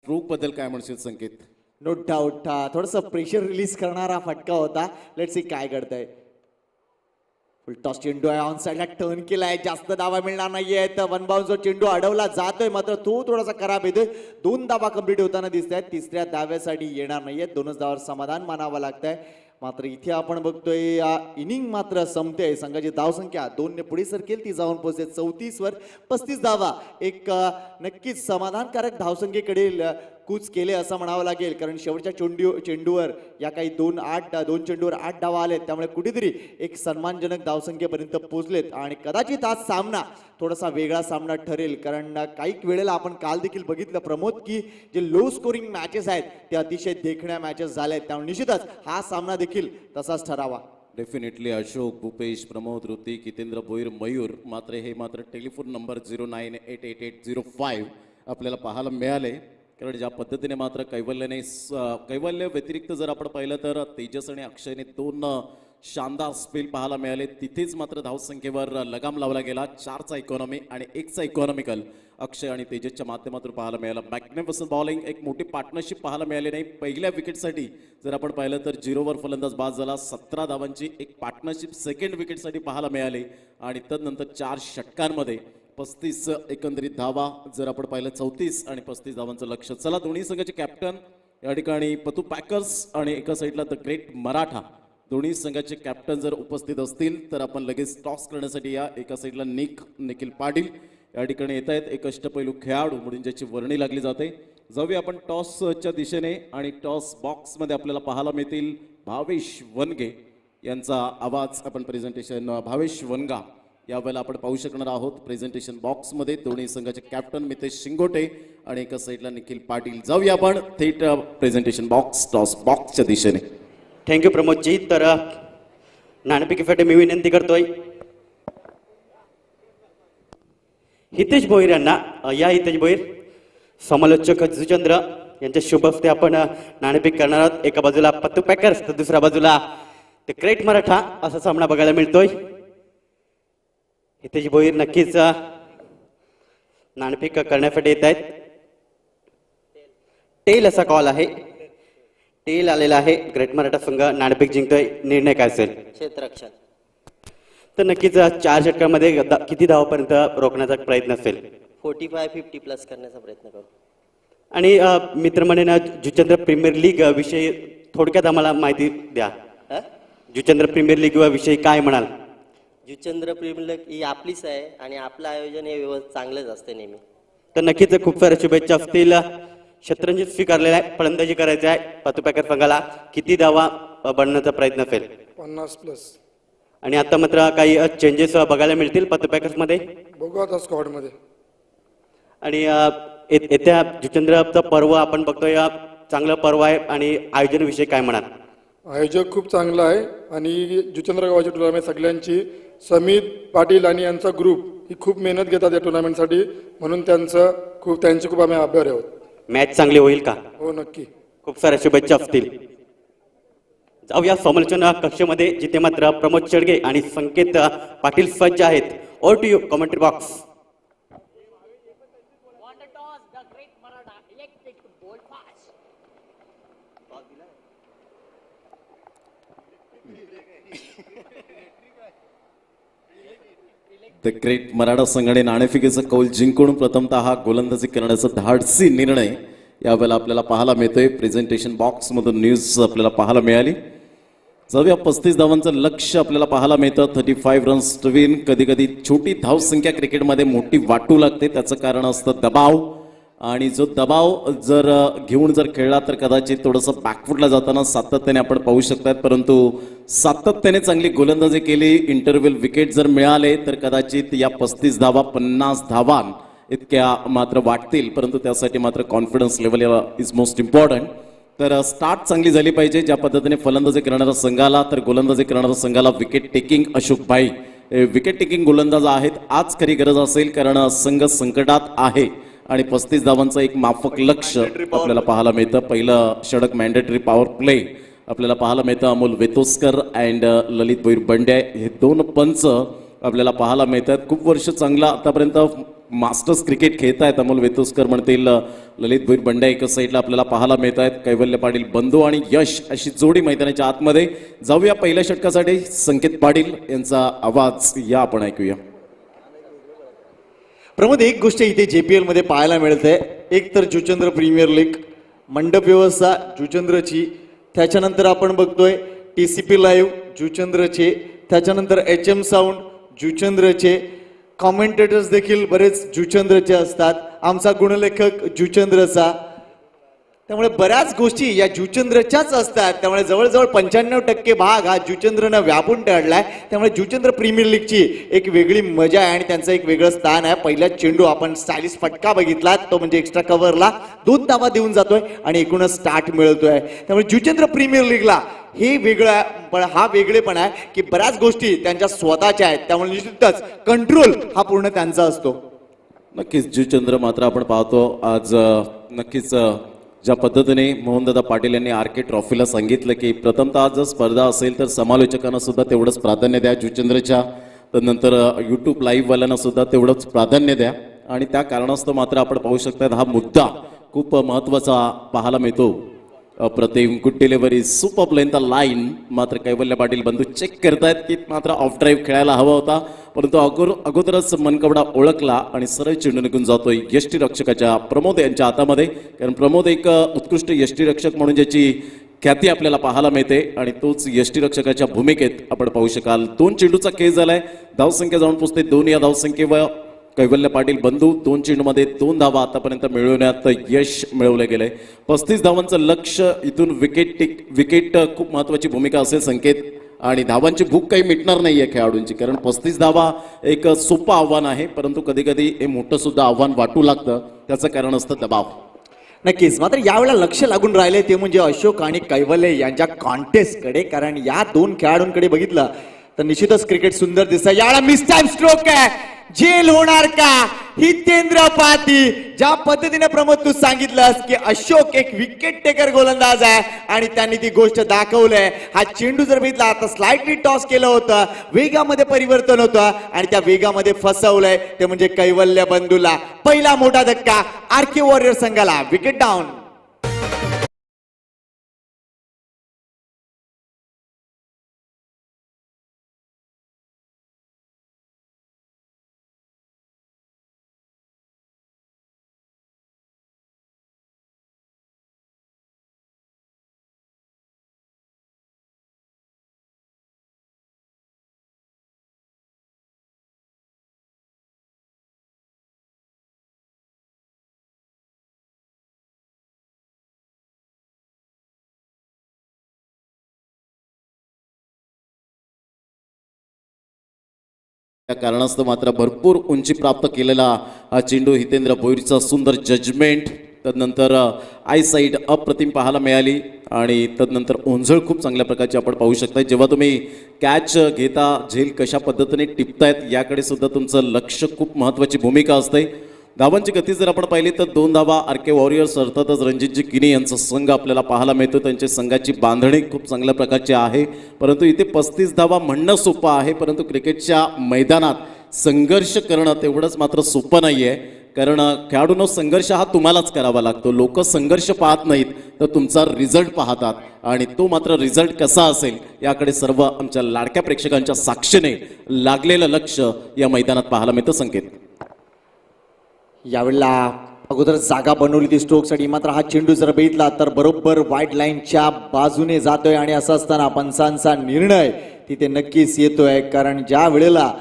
स्ट्रोक बद्दल काय म्हणशील संकेत? No doubt. थोडंसं प्रेशर रिलीज करणारा फटका होता. लेट्स सी काय करताय. फुल टॉस चेंडू आहे, ऑन साईडला टर्न केलाय, जास्त धावा मिळणार नाहीये. 1 बाउन्सवर चेंडू अडवला जातोय, मात्र तो थोडासा खराब येतोय. 2 धावा कंप्लीट होताना दिसत आहेत. 3ऱ्या धाव्यासाठी येणार नाहीयेत. 2च धावावर समाधान मानावं लागतंय. मात्र इथे आपण बघतोय इनिंग मात्र संपते. संघाची धावसंख्या 2 ने पुढे सरकेल, ती जाऊन पोहोचते 34 वर. 35 धावा एक नक्कीच समाधानकारक धावसंख्येकडे कूच केले असं म्हणावं लागेल, कारण शेवटच्या चेंडूवर या काही 2 चेंडूवर 8 धावा आलेत. त्यामुळे कुठेतरी एक सन्मानजनक धावसंख्येपर्यंत पोहोचलेत आणि कदाचित आज सामना थोडासा वेगळा सामना ठरेल, कारण काही वेळेला आपण काल देखील बघितलं प्रमोद की जे लो स्कोरिंग मॅचेस आहेत ते अतिशय देखण्या मॅचेस झालेत. त्यामुळे निश्चितच हा सामना देखील तसाच ठरावा. डेफिनेटली अशोक, भूपेश, प्रमोद, ऋतिक, हितेंद्र भोईर, मयूर हे मात्र टेलिफोन नंबर 09888005 आपल्याला पाहायला मिळाले. कारण ज्या पद्धतीने मात्र कैवल्य व्यतिरिक्त जर आपण पाहिलं तर तेजस आणि अक्षयने 2 शानदार स्पेल पाहायला मिळाले. तिथेच मात्र धावसंख्येवर लगाम लावला गेला. 4चा इकॉनॉमी आणि 1चा इकॉनॉमिकल अक्षय आणि तेजसच्या माध्यमातून पाहायला मिळाला. मॅग्निफिसंट बॉलिंग, एक मोठी पार्टनरशिप पाहायला मिळाली नाही. पहिल्या विकेटसाठी जर आपण पाहिलं तर 0वर फलंदाज बाद झाला. 17 धावांची एक पार्टनरशिप सेकंड विकेटसाठी पाहायला मिळाली आणि तदनंतर 4 षटकांमध्ये 35 एकंदरीत धावा जर आपण पाहिलं 34 आणि 35 धावांचं लक्ष. चला दोन्ही संघाचे कॅप्टन या ठिकाणी पतू पॅकर्स आणि एका साईडला द ग्रेट मराठा दोन्ही संघाचे कॅप्टन जर उपस्थित असतील तर आपण लगेच टॉस करण्यासाठी या. एका साईडला निखिल पाटील या ठिकाणी येत आहेत, एक अष्टपैलू खेळाडू म्हणून ज्याची वर्णी लागली जाते. जाऊया आपण टॉसच्या दिशेने आणि टॉस बॉक्समध्ये आपल्याला पाहायला मिळतील भावेश वनगे यांचा आवाज. आपण प्रेझेंटेशन भावेश वनगा यावेळेला आपण पाहू शकणार आहोत प्रेझेंटेशन बॉक्समध्ये. दोन्ही संघाचे कॅप्टन मितेश शिंगोटे आणि एका साईडला निखिल पाटील. जाऊया आपण थेट प्रेझेंटेशन बॉक्स टॉस बॉक्सच्या दिशेने. थँक्यू प्रमोदजी. तर नाणेफेकीसाठी मी विनंती करतोय हितेश भोईर यांना. या हितेश भोईर समालोचक जुचंद्र यांच्या शुभ हस्ते आपण नाणेफेक करणार आहोत. एका बाजूला पत्तू पॅकर्स तर दुसऱ्या बाजूला ते ग्रेट मराठा असा सामना बघायला मिळतोय. हितेश भोईर नक्कीच नाणेफेक करण्यासाठी येत आहेत. टेल असा कॉल आहे, टेल आलेला आहे. ग्रेट मराठा संघ नाणेफेक जिंकतोय. निर्णय काय असेल? क्षेत्ररक्षण. तर नक्कीच 4 षटकांमध्ये किती धावापर्यंत रोखण्याचा प्रयत्न असेल? 45-50 प्लस करण्याचा प्रयत्न करू. आणि मित्रमंडळींना जुचंद्र प्रीमियर लीग विषयी थोडक्यात आम्हाला माहिती द्या. जुचंद्र प्रीमियर लीग विषयी काय म्हणाल? जुचंद्र प्रीमियर लीग ही आपलीच आहे आणि आपलं आयोजन हे व्यवस्थित चांगलंच असते नेहमी. तर नक्कीच खूप साऱ्या शुभेच्छा असतील. शतरंजी स्वीकारलेला आहे, फलंदाजी करायची आहे पतू पॅकर संघाला. किती धावा बनण्याचा प्रयत्न असेल? 50 प्लस. आणि आता मात्र काही चेंजेस बघायला मिळतील पतू पॅकर्स मध्ये. बघू आता स्क्वॉड मध्ये. आणि येत्या जुचंद्रचं पर्व आपण बघतोय, चांगलं पर्व आहे. आणि आयोजनाविषयी काय म्हणाल? आयोजक खूप चांगला आहे आणि जुचंद्र गावाच्या टुर्नामेंट सगळ्यांची समित पाटील आणि यांचा ग्रुप ही खूप मेहनत घेतात या टुर्नामेंटसाठी, म्हणून त्यांचे खूप आम्ही आभारी आहोत. मॅच चांगली होईल का? हो नक्की. खूप साऱ्या शुभेच्छा असतील. जाऊया समालोचना कक्षामध्ये जिथे मात्र प्रमोद शेडगे आणि संकेत पाटील सज्ज आहेत. Over to you commentary box. The great Maratha संघाने नाणेफेकीचा कौल जिंकून प्रथमतः हा गोलंदाजी करण्याचा धाडसी निर्णय यावेळेला आपल्याला पाहायला मिळतोय. प्रेझेंटेशन बॉक्समधून न्यूज आपल्याला पाहायला मिळाली. जाऊया 35 धावांचं लक्ष आपल्याला पाहायला मिळतं. 35 रन्स टू विन. कधी कधी छोटी धावसंख्या क्रिकेटमध्ये मोठी वाटू लागते, त्याचं कारण असतं दबाव. आणि जो दबाव जर घेऊन जर खेळला तर कदाचित थोडंसं बॅकफुटला जाताना सातत्याने आपण पाहू शकतात. परंतु सातत्याने चांगली गोलंदाजी केली, इंटरव्हल विकेट जर मिळाले तर कदाचित या 35 धावा 50 धावां इतक्या मात्र वाटतील. परंतु त्यासाठी मात्र confidence level is most important. तर स्टार्ट चांगली झाली पाहिजे. ज्या पद्धतीने फलंदाजी करणाऱ्या संघाला तर गोलंदाजी करणाऱ्या संघाला विकेट टेकिंग अशोक भाई विकेट टेकिंग गोलंदाज आहेत. आज खरी गरज असेल कारण संघ संकटात आहे आणि 35 धावांचं एक माफक लक्ष आपल्याला पाहायला मिळतं. पहिलं षटक मॅन्डेटरी पॉवर प्ले आपल्याला पाहायला मिळतं. अमोल वेतोस्कर अँड ललित भोईर बंड्या हे 2 पंच आपल्याला पाहायला मिळतात. खूप वर्ष चांगला आतापर्यंत मास्टर्स क्रिकेट खेळत आहेत. अमोल वेतोस्कर म्हणतील, ललित भोईर बंड्या एका साईडला आपल्याला पाहायला मिळत आहेत. कैवल्य पाटील बंधू आणि यश अशी जोडी मैदानाच्या आतमध्ये. जाऊया पहिल्या षटकासाठी संकेत पाटील यांचा आवाज या आपण ऐकूया. प्रमोद, एक गोष्ट इथे JPL मध्ये पाहायला मिळते. एक तर जुचंद्र प्रीमियर लीग, मंडप व्यवस्था जुचंद्रची, त्याच्यानंतर आपण बघतोय TCP लाईव्ह जुचंद्रचे, त्याच्यानंतर HM साऊंड जुचंद्रचे, कॉमेंटेटर्स देखील बरेच जुचंद्रचे असतात, आमचा गुणलेखक जुचंद्रचा. त्यामुळे बऱ्याच गोष्टी या जुचंद्रच्याच असतात. त्यामुळे जवळजवळ 95% भाग हा जुचंद्रनं व्यापून टाळलाय. त्यामुळे जुचंद्र प्रीमियर लीगची एक वेगळी मजा आहे आणि त्यांचं एक वेगळं स्थान आहे. पहिला चेंडू आपण स्टायलिश फटका बघितला, तो म्हणजे एक्स्ट्रा कव्हरला 2 धावा देऊन जातोय आणि एकूणच स्टार्ट मिळतोय. त्यामुळे जुचंद्र प्रीमियर लीगला हे वेगळं पण हा वेगळेपण आहे की बऱ्याच गोष्टी त्यांच्या स्वतःच्या आहेत. त्यामुळे निश्चितच कंट्रोल हा पूर्ण त्यांचा असतो. नक्कीच जुचंद्र मात्र आपण पाहतो आज नक्कीच ज्या पद्धतीने मोहनदादा पाटील यांनी RK ट्रॉफीला सांगितलं की प्रथमतः जर स्पर्धा असेल तर समालोचकांना सुद्धा तेवढंच प्राधान्य द्या जुचंद्रच्या, तर नंतर YouTube लाईव्हवाल्यांना सुद्धा तेवढंच प्राधान्य द्या. आणि त्या कारणास्तव मात्र आपण पाहू शकतात हा मुद्दा खूप महत्त्वाचा पाहायला मिळतो. अप्रतिम good delivery super length line. मात्र कैवल्य पाटील बंधू चेक करतायत की मात्र ऑफ ड्राईव्ह खेळायला हवा होता, परंतु अगोदरच मनकवडा ओळखला आणि सरळ चेंडू निघून जातोय यष्टीरक्षकाच्या प्रमोद यांच्या हातामध्ये. कारण प्रमोद एक उत्कृष्ट यष्टीरक्षक म्हणून ज्याची ख्याती आपल्याला पाहायला मिळते आणि तोच यष्टीरक्षकाच्या भूमिकेत आपण पाहू शकाल. 2 चेंडूचा खेळ झालाय. धावसंख्या जाऊन पोहोचते 2. या धावसंख्येवर कैवल्य पाटील बंधू 2 चेंडूमध्ये 2 धावा आतापर्यंत मिळवण्यात यश मिळवले गेले. 35 धावांचं लक्ष. इथून विकेट खूप महत्वाची भूमिका असेल संकेत, आणि धावांची भूक काही मिटणार नाहीये खेळाडूंची, कारण 35 धावा एक सोपं आव्हान आहे, परंतु कधी कधी हे मोठं सुद्धा आव्हान वाटू लागतं. त्याचं कारण असतं दबाव. नक्कीच. मात्र यावेळेला लक्ष लागून राहिले ते म्हणजे अशोक आणि कैवल्य यांच्या कॉन्टेस्टकडे, कारण या 2 खेळाडूंकडे बघितलं तर निश्चितच क्रिकेट सुंदर दिसतं. यावेळेला मिस टाइम स्ट्रोक आहे, जेल होणार का? हितेंद्र पाटील, ज्या पद्धतीने प्रमोद तू सांगितलंस की अशोक एक विकेट टेकर गोलंदाज आहे आणि त्यांनी ती गोष्ट दाखवलंय. हा चेंडू जर बघितला आता स्लाइटली टॉस केलं होतं, वेगामध्ये परिवर्तन होतं आणि त्या वेगामध्ये फसवलंय ते म्हणजे कैवल्य बंधूला. पहिला मोठा धक्का आरके वॉरियर संघाला. Wicket down. त्या कारणास्तव मात्र भरपूर उंची प्राप्त केलेला हा चेंडू हितेंद्र भोईरचा सुंदर जजमेंट. तदनंतर आय साईड अप्रतिम पाहायला मिळाली आणि तदनंतर ओंझळ खूप चांगल्या प्रकारची आपण पाहू शकता. जेव्हा तुम्ही कॅच घेता झेल कशा पद्धतीने टिपतायत याकडे सुद्धा तुमचं लक्ष खूप महत्त्वाची भूमिका असते. धावांची गती जर आपण पाहिली तर 2 धावा आरके वॉरियर्स अर्थातच रणजितजी किनी यांचा संघ आपल्याला पाहायला मिळतो. त्यांच्या संघाची बांधणी खूप चांगल्या प्रकारची आहे, परंतु इथे 35 धावा म्हणणं सोपं आहे, परंतु क्रिकेटच्या मैदानात संघर्ष करणं तेवढंच मात्र सोपं नाही आहे. कारण खेळाडूंनो संघर्ष हा तुम्हालाच करावा लागतो. लोक संघर्ष पाहत नाहीत तर तुमचा रिझल्ट पाहतात, आणि तो मात्र रिझल्ट कसा असेल याकडे सर्व आमच्या लाडक्या प्रेक्षकांच्या साक्षीने लागलेलं लक्ष या मैदानात पाहायला मिळतं. संकेत यावेळेला अगोदर जागा बनवली ती स्ट्रोकसाठी, मात्र हा चेंडू जर बघितला तर बरोबर वाईट लाईनच्या बाजूने जातोय आणि असं असताना पंचांचा निर्णय तिथे नक्कीच येतोय. कारण ज्या वेळेला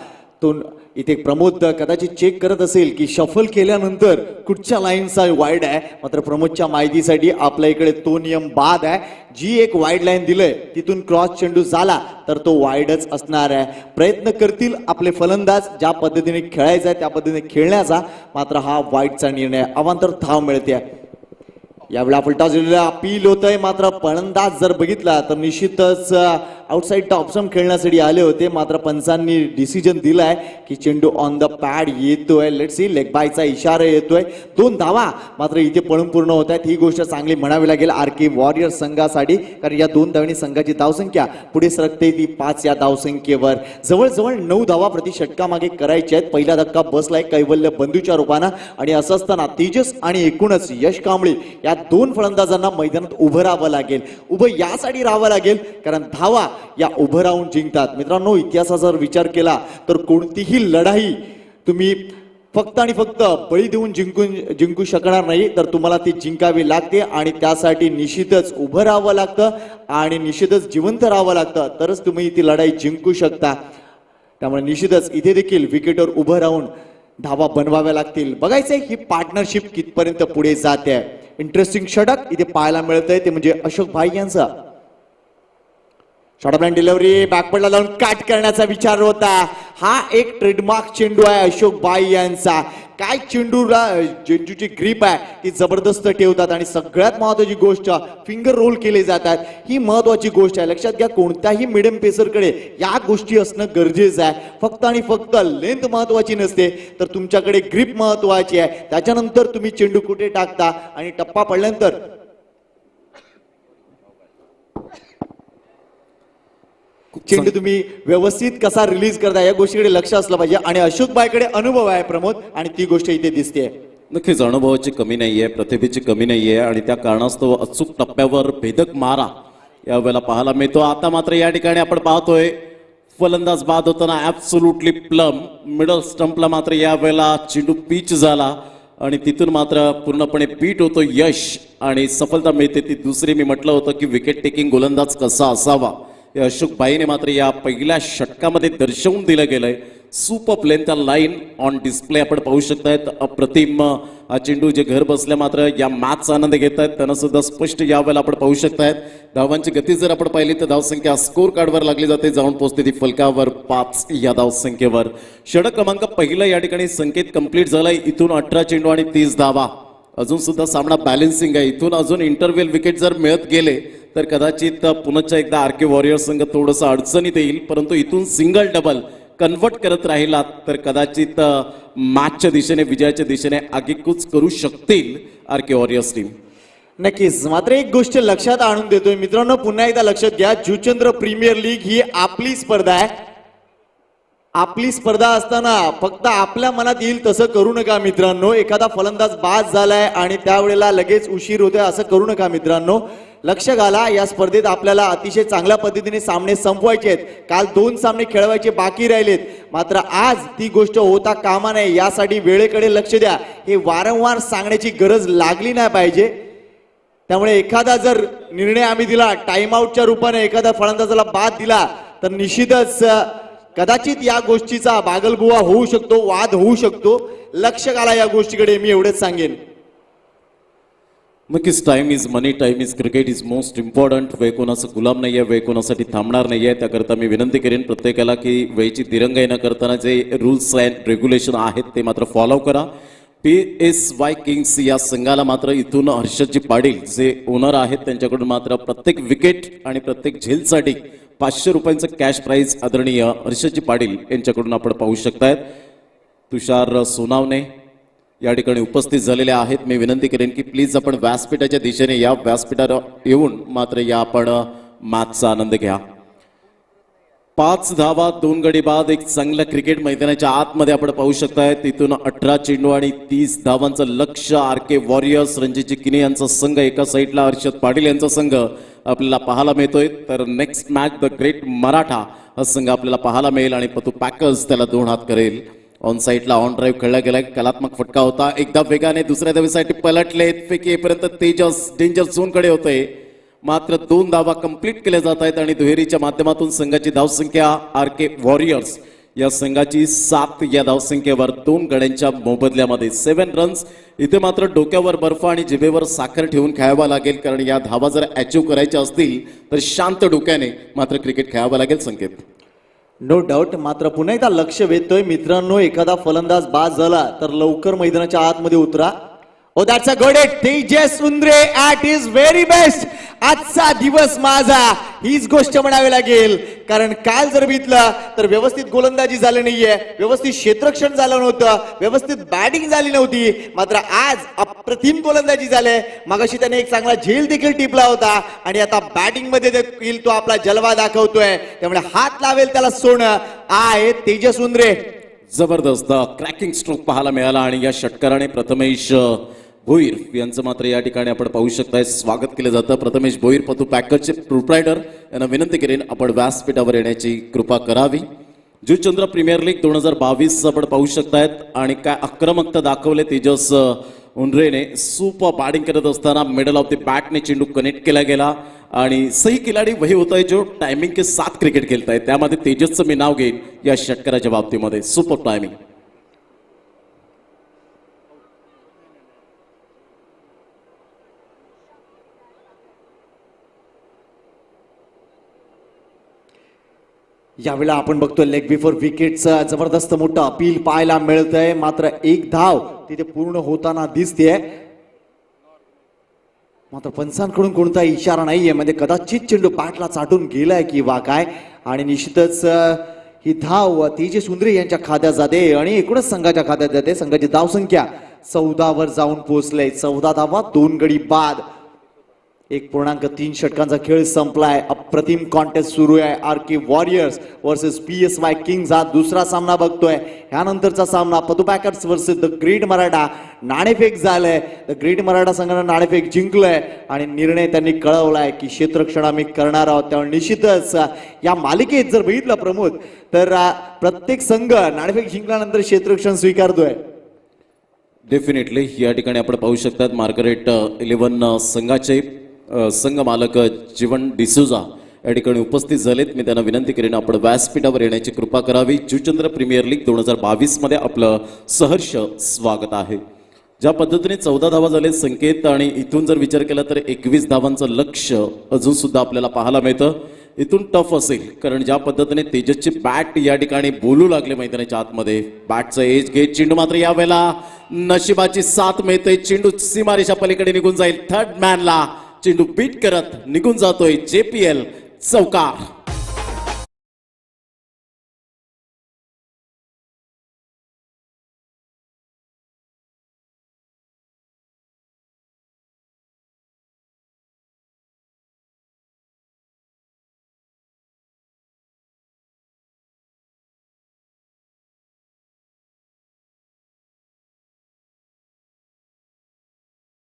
तो इथे प्रमोद कदाचित चेक करत असेल की शफल केल्यानंतर कुठच्या लाईनचा वाईड आहे, मात्र प्रमोदच्या माहितीसाठी आपल्या इकडे तो नियम बाद आहे. जी एक वाईड लाईन दिलंय तिथून क्रॉस चेंडू झाला तर तो वाईडच असणार आहे. प्रयत्न करतील आपले फलंदाज ज्या पद्धतीने खेळायचा आहे त्या पद्धतीने खेळण्याचा, मात्र हा वाईडचा निर्णय. अवांतर धाव मिळते. यावेळेला फलटॉस दिलेला अपील होतंय, मात्र फलंदाज जर बघितला तर निश्चितच आउटसाईड टॉपसम खेळण्यासाठी आले होते, मात्र पंचांनी डिसिजन दिलाय की चेंडू ऑन द पॅड येतोय. लेट्स सी, लेग बायचा इशारा येतोय. 2 धावा मात्र इथे पळून पूर्ण होत आहेत. ही गोष्ट चांगली म्हणावी लागेल आरके वॉरियर संघासाठी, कारण या 2 धावांनी संघाची धावसंख्या पुढे सरकते ती 5 या धावसंख्येवर. जवळजवळ 9 धावा प्रति षटकामागे करायच्या आहेत. पहिला धक्का बसलाय कैवल्य बंधूच्या रूपानं, आणि असं असताना तेजस आणि एकूणच यश कांबळे या 2 फलंदाजांना मैदानात उभं राहावं लागेल. उभं यासाठी राहावं लागेल कारण धावा या उभं राहून जिंकतात. मित्रांनो, इतिहासाचा जर विचार केला तर कोणतीही लढाई तुम्ही फक्त आणि फक्त बळी देऊन जिंकू शकणार नाही, तर तुम्हाला ती जिंकावी लागते आणि त्यासाठी निश्चितच उभं राहावं लागतं आणि निश्चितच जिवंत राहावं लागतं, तरच तुम्ही ती लढाई जिंकू शकता. त्यामुळे निश्चितच इथे देखील विकेटवर उभं राहून धावा बनवाव्या लागतील. बघायचंय ही पार्टनरशिप कितपर्यंत पुढे जाते. इंटरेस्टिंग षटक इथे पाहायला मिळतंय ते म्हणजे अशोक भाई यांचा. शॉर्ट डिलिव्हरी बॅकवर्डला लावून काट करण्याचा विचार होता. हा एक ट्रेडमार्क चेंडू आहे अशोक बाई यांचा. काय चेंडूची ग्रीप आहे ती जबरदस्त ठेवतात आणि सगळ्यात महत्वाची गोष्ट फिंगर रोल केले जातात. ही महत्वाची गोष्ट आहे. लक्षात घ्या, कोणत्याही मिडियम पेसरकडे या गोष्टी असणं गरजेचं आहे. फक्त आणि फक्त लेंथ महत्वाची नसते, तर तुमच्याकडे ग्रीप महत्वाची आहे. त्याच्यानंतर तुम्ही चेंडू कुठे टाकता आणि टप्पा पडल्यानंतर चेंडू तुम्ही व्यवस्थित कसा रिलीज करता या गोष्टीकडे लक्ष असलं पाहिजे. आणि अशोक बायकडे अनुभव आहे प्रमोद, आणि ती गोष्ट इथे दिसते. नक्कीच अनुभवाची कमी नाहीये, प्रतिभेची कमी नाहीये आणि त्या कारणास्तव अचूक टप्प्यावर भेदक मारा यावेळेला पाहायला मिळतो. आता मात्र या ठिकाणी आपण पाहतोय फलंदाज बाद होताना ऍब्सोल्युटली प्लम. मिडल स्टंपला मात्र यावेळेला चेंडू पिच झाला आणि तिथून मात्र पूर्णपणे बीट होतो यश आणि सफलता मिळते. ती दुसरी मी म्हटलं होतं की विकेट टेकिंग गोलंदाज कसा असावा हे अशोक भाईने मात्र या पहिल्या षटकामध्ये दर्शवून दिलं गेलंय. Super length line on display आपण पाहू शकतायत. अप्रतिम हा चेंडू जे घर बसल्या मात्र या मॅचचा आनंद घेत आहेत त्यांना सुद्धा स्पष्ट यावेळेला आपण पाहू शकतायत. धावांची गती जर आपण पाहिली तर धावसंख्या स्कोर कार्डवर लागली जाते, जाऊन पोहोचते ती फलकावर 5 या धावसंख्येवर. षटक क्रमांक पहिला या ठिकाणी संकेत कंप्लीट झालाय. इथून 18 चेंडू आणि 30 धावा. अजून सुद्धा सामना बॅलन्सिंग आहे. इथून अजून इंटरव्हेल विकेट जर मिळत गेले तर कदाचित पुन्हा एकदा आर के वॉरियर संघ थोडंसं अडचणीत येईल, परंतु इथून सिंगल डबल कन्वर्ट करत राहिलात तर कदाचित मॅचच्या दिशेने विजयाच्या दिशेने आगेकूच करू शकतील आर के वॉरियर्स टीम. नक्कीच. मात्र एक गोष्ट लक्षात आणून देतोय मित्रांनो, पुन्हा एकदा लक्षात घ्या, जुचंद्र प्रीमियर लीग ही आपली स्पर्धा आहे. आपली स्पर्धा असताना फक्त आपल्या मनात येईल तसं करू नका मित्रांनो. एखादा फलंदाज बाद झालाय आणि त्यावेळेला लगेच उशीर होतोय असं करू नका मित्रांनो. लक्ष घाला, या स्पर्धेत आपल्याला अतिशय चांगल्या पद्धतीने सामने संपवायचे आहेत. काल 2 सामने खेळवायचे बाकी राहिलेत, मात्र आज ती गोष्ट होता कामा नये. यासाठी वेळेकडे लक्ष द्या. हे वारंवार सांगण्याची गरज लागली नाही पाहिजे. त्यामुळे एखादा जर निर्णय आम्ही दिला टाइम आउटच्या रूपाने, एखादा फलंदाजाला बाद दिला तर निश्चितच कदाचित या गोष्टीचा बागलबुवा होऊ शकतो, वाद होऊ शकतो. लक्ष घाला या गोष्टीकडे, मी एवढंच सांगेन. नक्कीच time is money, time is cricket is most important. वेळ कोणाचं गुलाम नाहीये, वेळ कोणासाठी थांबणार नाहीये. त्याकरता मी विनंती करेन प्रत्येकाला की वेळेची दिरंगाई न करताना जे रूल्स अँड रेग्युलेशन आहेत ते मात्र फॉलो करा. PSY किंग्स या संघाला मात्र इथून हर्षदजी पाटील जे ओनर आहेत त्यांच्याकडून मात्र प्रत्येक विकेट आणि प्रत्येक झेलसाठी 500 रुपयांचं कॅश प्राइज आदरणीय हर्षदजी पाटील यांच्याकडून आपण पाहू शकतायत. तुषार सोनावणे या ठिकाणी उपस्थित झालेले आहेत. मी विनंती करेन की प्लीज आपण व्यासपीठाच्या दिशेने या, व्यासपीठावर येऊन मात्र या आपण मॅचचा आनंद घ्या. 5 धावा 2 गडी बाद. एक चांगल्या क्रिकेट मैदानाच्या आतमध्ये आपण पाहू शकताय. तिथून 18 चेंडू आणि 30 धावांचं लक्ष. आर के वॉरियर्स रणजितजी किने यांचा संघ एका साईडला, हर्षद पाटील यांचा संघ आपल्याला पाहायला मिळतोय. तर next match the great Maratha हा संघ आपल्याला पाहायला मिळेल आणि पतू पॅकर्स त्याला 2 हात करेल. ऑन साईडला ऑन ड्राईव्ह खेळला गेला, कलात्मक फटका होता. एकदा वेगाने दुसऱ्या धावेसाठी पलटले, फेकी येईपर्यंत तेजस डेंजर झोनकडे होते. मात्र 2 धावा कंप्लीट केल्या जात आहेत आणि दुहेरीच्या माध्यमातून संघाची धावसंख्या आर के वॉरियर्स या संघाची 7 या धावसंख्येवर 2 गड्यांच्या मोबदल्यामध्ये 7 रन्स. इथे मात्र डोक्यावर बर्फ आणि जिभेवर साखर ठेवून खेळावं लागेल, कारण या धावा जर अचीव करायच्या असतील तर शांत डोक्याने मात्र क्रिकेट खेळावं लागेल. संकेत नो डाऊट. मात्र पुन्हा एकदा लक्ष वेधतोय मित्रांनो, एखादा फलंदाज बाद झाला तर लवकर मैदानाच्या आतमध्ये उतरा. ओ that's a good hit. Tejas Undre at is very best. आजचा दिवस माझा, हीच गोष्ट म्हणावी लागेल. कारण काल जर बघितलं तर व्यवस्थित गोलंदाजी झाली नाहीये, व्यवस्थित क्षेत्ररक्षण झालं नव्हतं, व्यवस्थित बॅटिंग झाली नव्हती. मात्र आज अप्रतिम गोलंदाजी झाले. मगाशी त्याने एक चांगला झेल देखील टिपला होता आणि आता बॅटिंग मध्ये देखील तो आपला जलवा दाखवतोय. त्यामुळे हात लावेल त्याला सोनं आहे तेजस उंद्रे. जबरदस्त क्रॅकिंग स्ट्रोक पाहायला मिळाला आणि या षटकाराने प्रथमेश भोईर यांचं मात्र या ठिकाणी आपण पाहू शकताय स्वागत केलं जातं. प्रथमेश भोईर पतू पॅकरचे प्रोप्रायटर यांना विनंती करेन आपण व्यासपीठावर येण्याची कृपा करावी. जुचंद्र प्रीमियर लीग 2022 आपण पाहू शकतायत आणि काय आक्रमकता दाखवले तेजस उंद्रेने. सुपर बॅटिंग करत असताना मिडल ऑफ द बॅटने चेंडू कनेक्ट केला गेला आणि सही खिलाडी वही होता है जो टायमिंग के साथ क्रिकेट खेळता है. त्यामध्ये तेजसचं मी नाव घेईन या षटकाराच्या बाबतीमध्ये. Super timing. यावेळेला आपण बघतोय लेग बिफोर विकेटचं जबरदस्त मोठं अपील पाहायला मिळतंय. मात्र 1 धाव तिथे पूर्ण होताना दिसतेय. मात्र पंचांकडून कोणताही इशारा नाहीये, म्हणजे कदाचित चेंडू बॅटला चाटून गेलाय किंवा काय. आणि निश्चितच ही धाव तेजस उंद्रे यांच्या खात्यात जाते आणि एकूणच संघाच्या खात्यात जाते. संघाची धावसंख्या 14 वर जाऊन पोहोचले. 14 धावा 2 गडी बाद. 1.3 षटकांचा खेळ संपलाय. अप्रतिम कॉन्टेस्ट सुरू आहे. R K warriors versus PSY kings हा दुसरा सामना बघतोय. यानंतरचा सामना पतू packers versus the great Maratha. नाणेफेक झालंय. द ग्रेट मराठा संघानं नाणेफेक जिंकलंय आणि निर्णय त्यांनी कळवलाय की क्षेत्ररक्षण आम्ही करणार आहोत. त्यामुळे निश्चितच या मालिकेत जर बघितलं प्रमोद तर प्रत्येक संघ नाणेफेक जिंकल्यानंतर क्षेत्ररक्षण स्वीकारतोय. डेफिनेटली या ठिकाणी आपण पाहू शकतात मार्गारेट 11 संघाचे संघ मालक जीवन डिसूजा या ठिकाणी उपस्थित झालेत. मी त्यांना विनंती करेन आपण व्यासपीठावर येण्याची कृपा करावी. जुचंद्र प्रीमियर लीग 2022 मध्ये आपलं सहर्ष स्वागत आहे. ज्या पद्धतीने 14 धावा झाले संकेत आणि इथून जर विचार केला तर 21 धावांचं लक्ष्य अजून सुद्धा आपल्याला पाहायला मिळतं. इथून टफ असेल कारण ज्या पद्धतीने तेजसची बॅट या ठिकाणी बोलू लागले मैदानाच्या आतमध्ये. बॅटचं एज घेत चेंडू मात्र यावेळेला नशिबाची साथ मिळते. चेंडू सीमारेषा पलीकडे निघून जाईल. थर्ड मॅनला चेंडू बीट करत निघून जातोय JPL चौकार.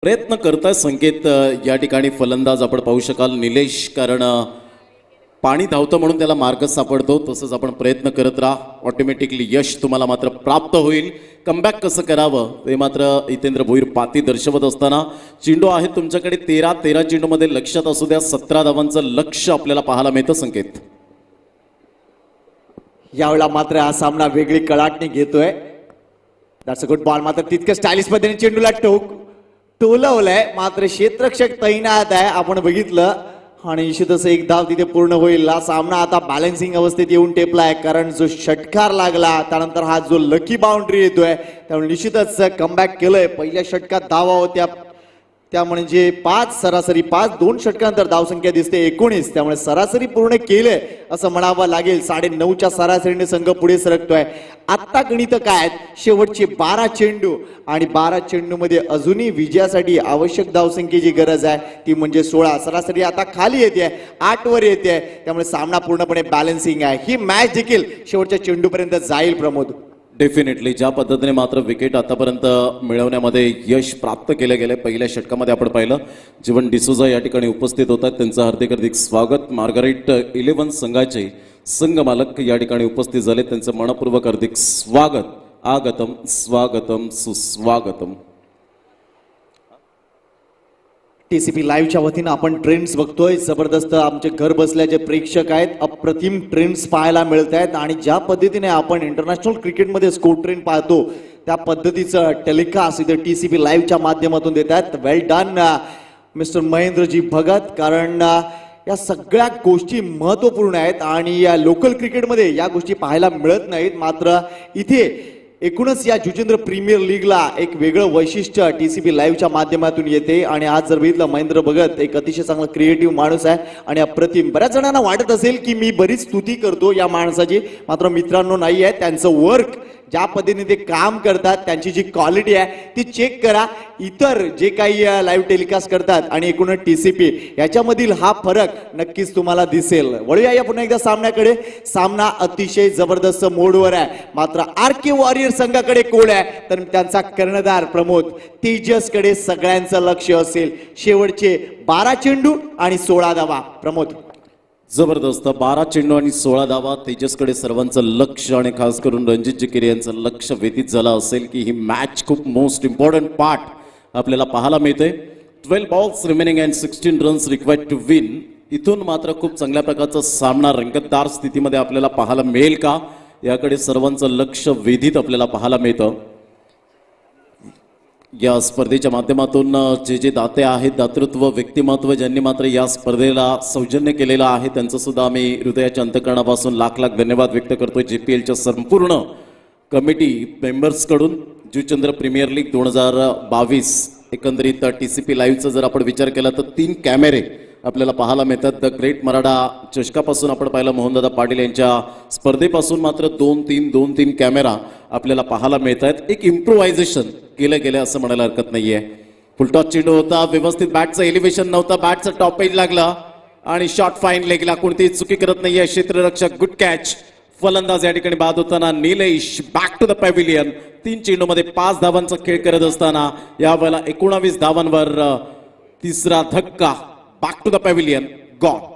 प्रयत्न करताय संकेत या ठिकाणी फलंदाज आपण पाहू शकाल निलेश. कारण पाणी धावतं म्हणून त्याला मार्ग सापडतो. तसंच आपण प्रयत्न करत राहा. ऑटोमॅटिकली यश तुम्हाला मात्र प्राप्त होईल. कमबॅक कसं करावं ते मात्र हितेंद्र भोईर पाती दर्शवत असताना चेंडू आहे तुमच्याकडे 13 चेंडूमध्ये लक्षात असू द्या 17 धावांचं लक्ष आपल्याला पाहायला मिळतं संकेत. यावेळेला मात्र हा सामना वेगळी कडाटणी घेतोय. That's a good ball. मात्र तितकं स्टायलिश पद्धतीने चेंडूला टोलवलंय. मात्र क्षेत्ररक्षक तैनात आहे आपण बघितलं आणि निश्चितच एक धाव तिथे पूर्ण होईल. हा सामना आता बॅलन्सिंग अवस्थेत येऊन टेपलाय कारण जो षटकार लागला त्यानंतर हा जो लकी बाउंड्री येतोय त्यामुळे निश्चितच कमबॅक केलंय. पहिल्या षटकात धावा होत्या त्या म्हणजे 5 सरासरी 2 षटकानंतर धावसंख्या दिसते 19. त्यामुळे सरासरी पूर्ण केले असं म्हणावं लागेल. 9.5च्या सरासरीने संघ पुढे सरकतोय. आत्ता गणित काय आहेत? शेवटचे 12 चेंडू आणि 12 चेंडूमध्ये अजूनही विजयासाठी आवश्यक धावसंख्येची गरज आहे ती म्हणजे 16. सरासरी आता खाली येते 8 वर येते. त्यामुळे सामना पूर्णपणे बॅलन्सिंग आहे. ही मॅच देखील शेवटच्या चेंडूपर्यंत जाईल प्रमोद. डेफिनेटली ज्या पद्धतीने मात्र विकेट आतापर्यंत मिळवण्यामध्ये यश प्राप्त केले गेले. पहिल्या षटकामध्ये आपण पाहिलं जीवन डिसूजा या ठिकाणी उपस्थित होतात. त्यांचं हार्दिक स्वागत. मार्गारेट 11 संघाचे संघ मालक या ठिकाणी उपस्थित झाले. त्यांचं मनपूर्वक हार्दिक स्वागत. आगतम स्वागतम सुस्वागतम. TCP लाईव्हच्या वतीनं आपण ट्रेंड्स बघतोय. जबरदस्त आमचे घर बसल्या जे प्रेक्षक आहेत अप्रतिम ट्रेंड्स पाहायला मिळत आहेत आणि ज्या पद्धतीने आपण इंटरनॅशनल क्रिकेटमध्ये स्कोर ट्रेंड पाहतो त्या पद्धतीचं टेलिकास्ट इथे TCP लाईव्हच्या माध्यमातून देत आहेत. वेल डन मिस्टर महेंद्रजी भगत. कारण या सगळ्या गोष्टी महत्त्वपूर्ण आहेत आणि या लोकल क्रिकेटमध्ये या गोष्टी पाहायला मिळत नाहीत. मात्र इथे एकूणच या जुचेंद्र प्रीमियर लीगला एक वेगळं वैशिष्ट्य TCP लाईव्हच्या माध्यमातून येते आणि आज जर बघितलं महेंद्र भगत एक अतिशय चांगला क्रिएटिव्ह माणूस आहे आणि अप्रतिम. बऱ्याच जणांना वाटत असेल की मी बरीच स्तुती करतो या माणसाची. मात्र मित्रांनो नाही आहे. त्यांचं वर्क ज्या पद्धतीने ते काम करतात त्यांची जी क्वालिटी आहे ती चेक करा. इतर जे काही लाईव्ह टेलिकास्ट करतात आणि एकूणच TCP याच्यामधील हा फरक नक्कीच तुम्हाला दिसेल. वळूया या पुन्हा एकदा सामन्याकडे. सामना अतिशय जबरदस्त मोडवर आहे. मात्र RK वॉरियर संघाकडे कोण आहे तर त्यांचा कर्णधार प्रमोद तेजसकडे सगळ्यांचं लक्ष असेल. शेवटचे 12 चेंडू आणि 16 धावा. प्रमोद. जबरदस्त 12 चेंडू आणि 16 धावा. तेजसकडे सर्वांचं लक्ष आणि खास करून रणजित जिकिरे यांचं लक्ष वेधित झालं असेल की ही मॅच खूप मोस्ट इम्पॉर्टंट पार्ट आपल्याला पाहायला मिळते. 12 balls remaining and 16 runs required to win. इथून मात्र खूप चांगल्या प्रकारचा सामना रंगतदार स्थितीमध्ये आपल्याला पाहायला मिळेल का याकडे सर्वांचं लक्ष वेधित आपल्याला पाहायला मिळतं. या स्पर्धेच्या माध्यमातून जे दाते आहेत दातृत्व व्यक्तिमत्व ज्यांनी मात्र या स्पर्धेला सौजन्य केलेलं आहे त्यांचं सुद्धा आम्ही हृदयाच्या अंतकरणापासून लाख धन्यवाद व्यक्त करतोय. JPLच्या संपूर्ण कमिटी मेंबर्सकडून. जुचंद्र प्रीमियर लीग 2022 एकंदरीत TCP लाईव्हचा जर आपण विचार केला तर 3 कॅमेरे आपल्याला पाहायला मिळतात. द ग्रेट मराठा चषकापासून आपण पाहिलं मोहनदादा पाटील यांच्या स्पर्धेपासून मात्र 2-3 कॅमेरा आपल्याला पाहायला मिळत आहेत. एक इम्प्रोव्हायझेशन केलं गेलं असं म्हणायला हरकत नाहीये. फुलटॉस चेंडू होता, व्यवस्थित बॅटचं एलिव्हेशन नव्हतं, बॅटचं टॉप एज लागला आणि शॉट फाईन लेगला, कोणतीही चुकी करत नाहीये क्षेत्ररक्षक. Good catch. फलंदाज या ठिकाणी बाद होताना Nilesh back to the pavilion. 3 चेंडूमध्ये 5 धावांचा खेळ करत असताना यावेळेला 19 धावांवर तिसरा धक्का. Back to the pavilion, gone.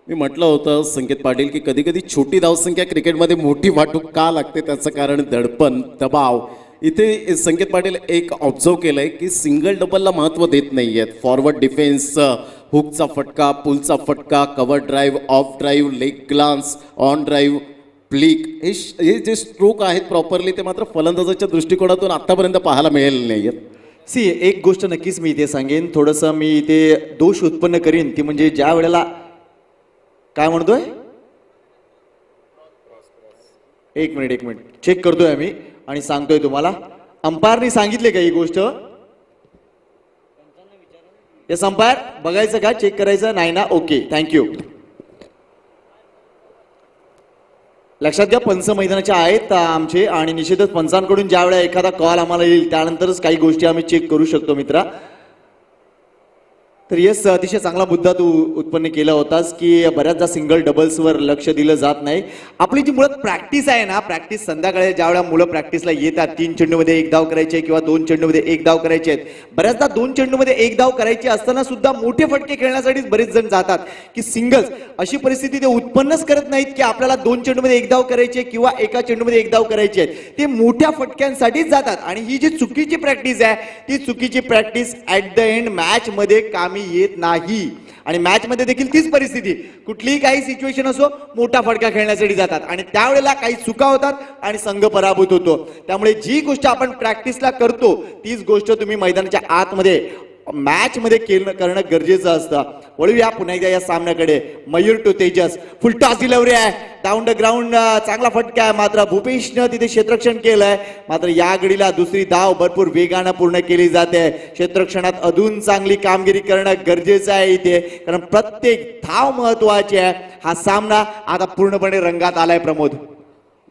मी म्हटलं होतं संकेत पाटील की कधी कधी छोटी धावसंख्या क्रिकेटमध्ये मोठी वाटूक का लागते, त्याचं कारण दडपण, दबाव. इथे संकेत पाटील एक ऑब्झर्व केलंय की सिंगल डबलला महत्त्व देत नाही आहेत. फॉरवर्ड डिफेन्स, हुकचा फटका, पुलचा फटका, cover drive, off drive, leg glance, on drive, flick, हे जे स्ट्रोक आहेत प्रॉपरली ते मात्र फलंदाजाच्या दृष्टिकोनातून आतापर्यंत पाहायला मिळालेले नाही आहेत. सी एक गोष्ट नक्कीच मी इथे सांगेन, थोडंसं मी इथे दोष उत्पन्न करीन, ती म्हणजे ज्या वेळेला काय म्हणतोय, एक मिनिट चेक करतोय आम्ही आणि सांगतोय तुम्हाला. अंपायरनी सांगितले का ही गोष्ट? येस अंपायर, बघायचं का, चेक करायचं नाही ना? Okay, thank you. लक्षात घ्या, पंच मैदानाचे आहेत आमचे आणि निश्चितच पंचांकडून ज्या वेळेला एखादा कॉल आम्हाला येईल त्यानंतरच काही गोष्टी आम्ही चेक करू शकतो मित्रा. तर येस, अतिशय चांगला मुद्दा तू उत्पन्न केला होतास की बऱ्याचदा सिंगल डबल्सवर लक्ष दिलं जात नाही. आपली जी मुळात प्रॅक्टिस आहे ना, प्रॅक्टिस संध्याकाळी ज्या वेळेला मुलं प्रॅक्टिसला येतात, 3 चेंडूमध्ये 1 धाव करायचे किंवा 2 चेंडूमध्ये 1 धाव करायचे आहेत. बऱ्याचदा 2 चेंडूमध्ये 1 धाव करायची असताना सुद्धा मोठे फटके खेळण्यासाठीच बरेच जण जातात की सिंगल्स. अशी परिस्थिती ते उत्पन्नच करत नाहीत की आपल्याला 2 चेंडूमध्ये 1 धाव करायची किंवा एका चेंडूमध्ये 1 धाव करायची आहे. ते मोठ्या फटक्यांसाठीच जातात आणि ही जी चुकीची प्रॅक्टिस आहे, ती चुकीची practice at the end match मध्ये कामी येत नाही. आणि मॅच मध्ये देखील तीच परिस्थिती, कुठलीही काही सिच्युएशन असो, मोठा फटका खेळण्यासाठी जातात आणि त्यावेळेला काही चुका होतात आणि संघ पराभूत होतो. त्यामुळे जी गोष्ट आपण प्रॅक्टिसला करतो तीच गोष्ट तुम्ही मैदानाच्या आतमध्ये मॅच मध्ये करणं गरजेचं असतं. वळूया पुन्हा एकदा या सामन्याकडे. Mayur to Tejas, full toss delivery आहे, डाऊन द ग्राउंड, चांगला फटका आहे. मात्र भूपेशनं तिथे क्षेत्ररक्षण केलंय. मात्र या घडीला दुसरी धाव भरपूर वेगानं पूर्ण केली जाते. क्षेत्ररक्षणात अजून चांगली कामगिरी करणं गरजेचं आहे इथे, कारण प्रत्येक धाव महत्वाची आहे. हा सामना आता पूर्णपणे रंगात आलाय प्रमोद.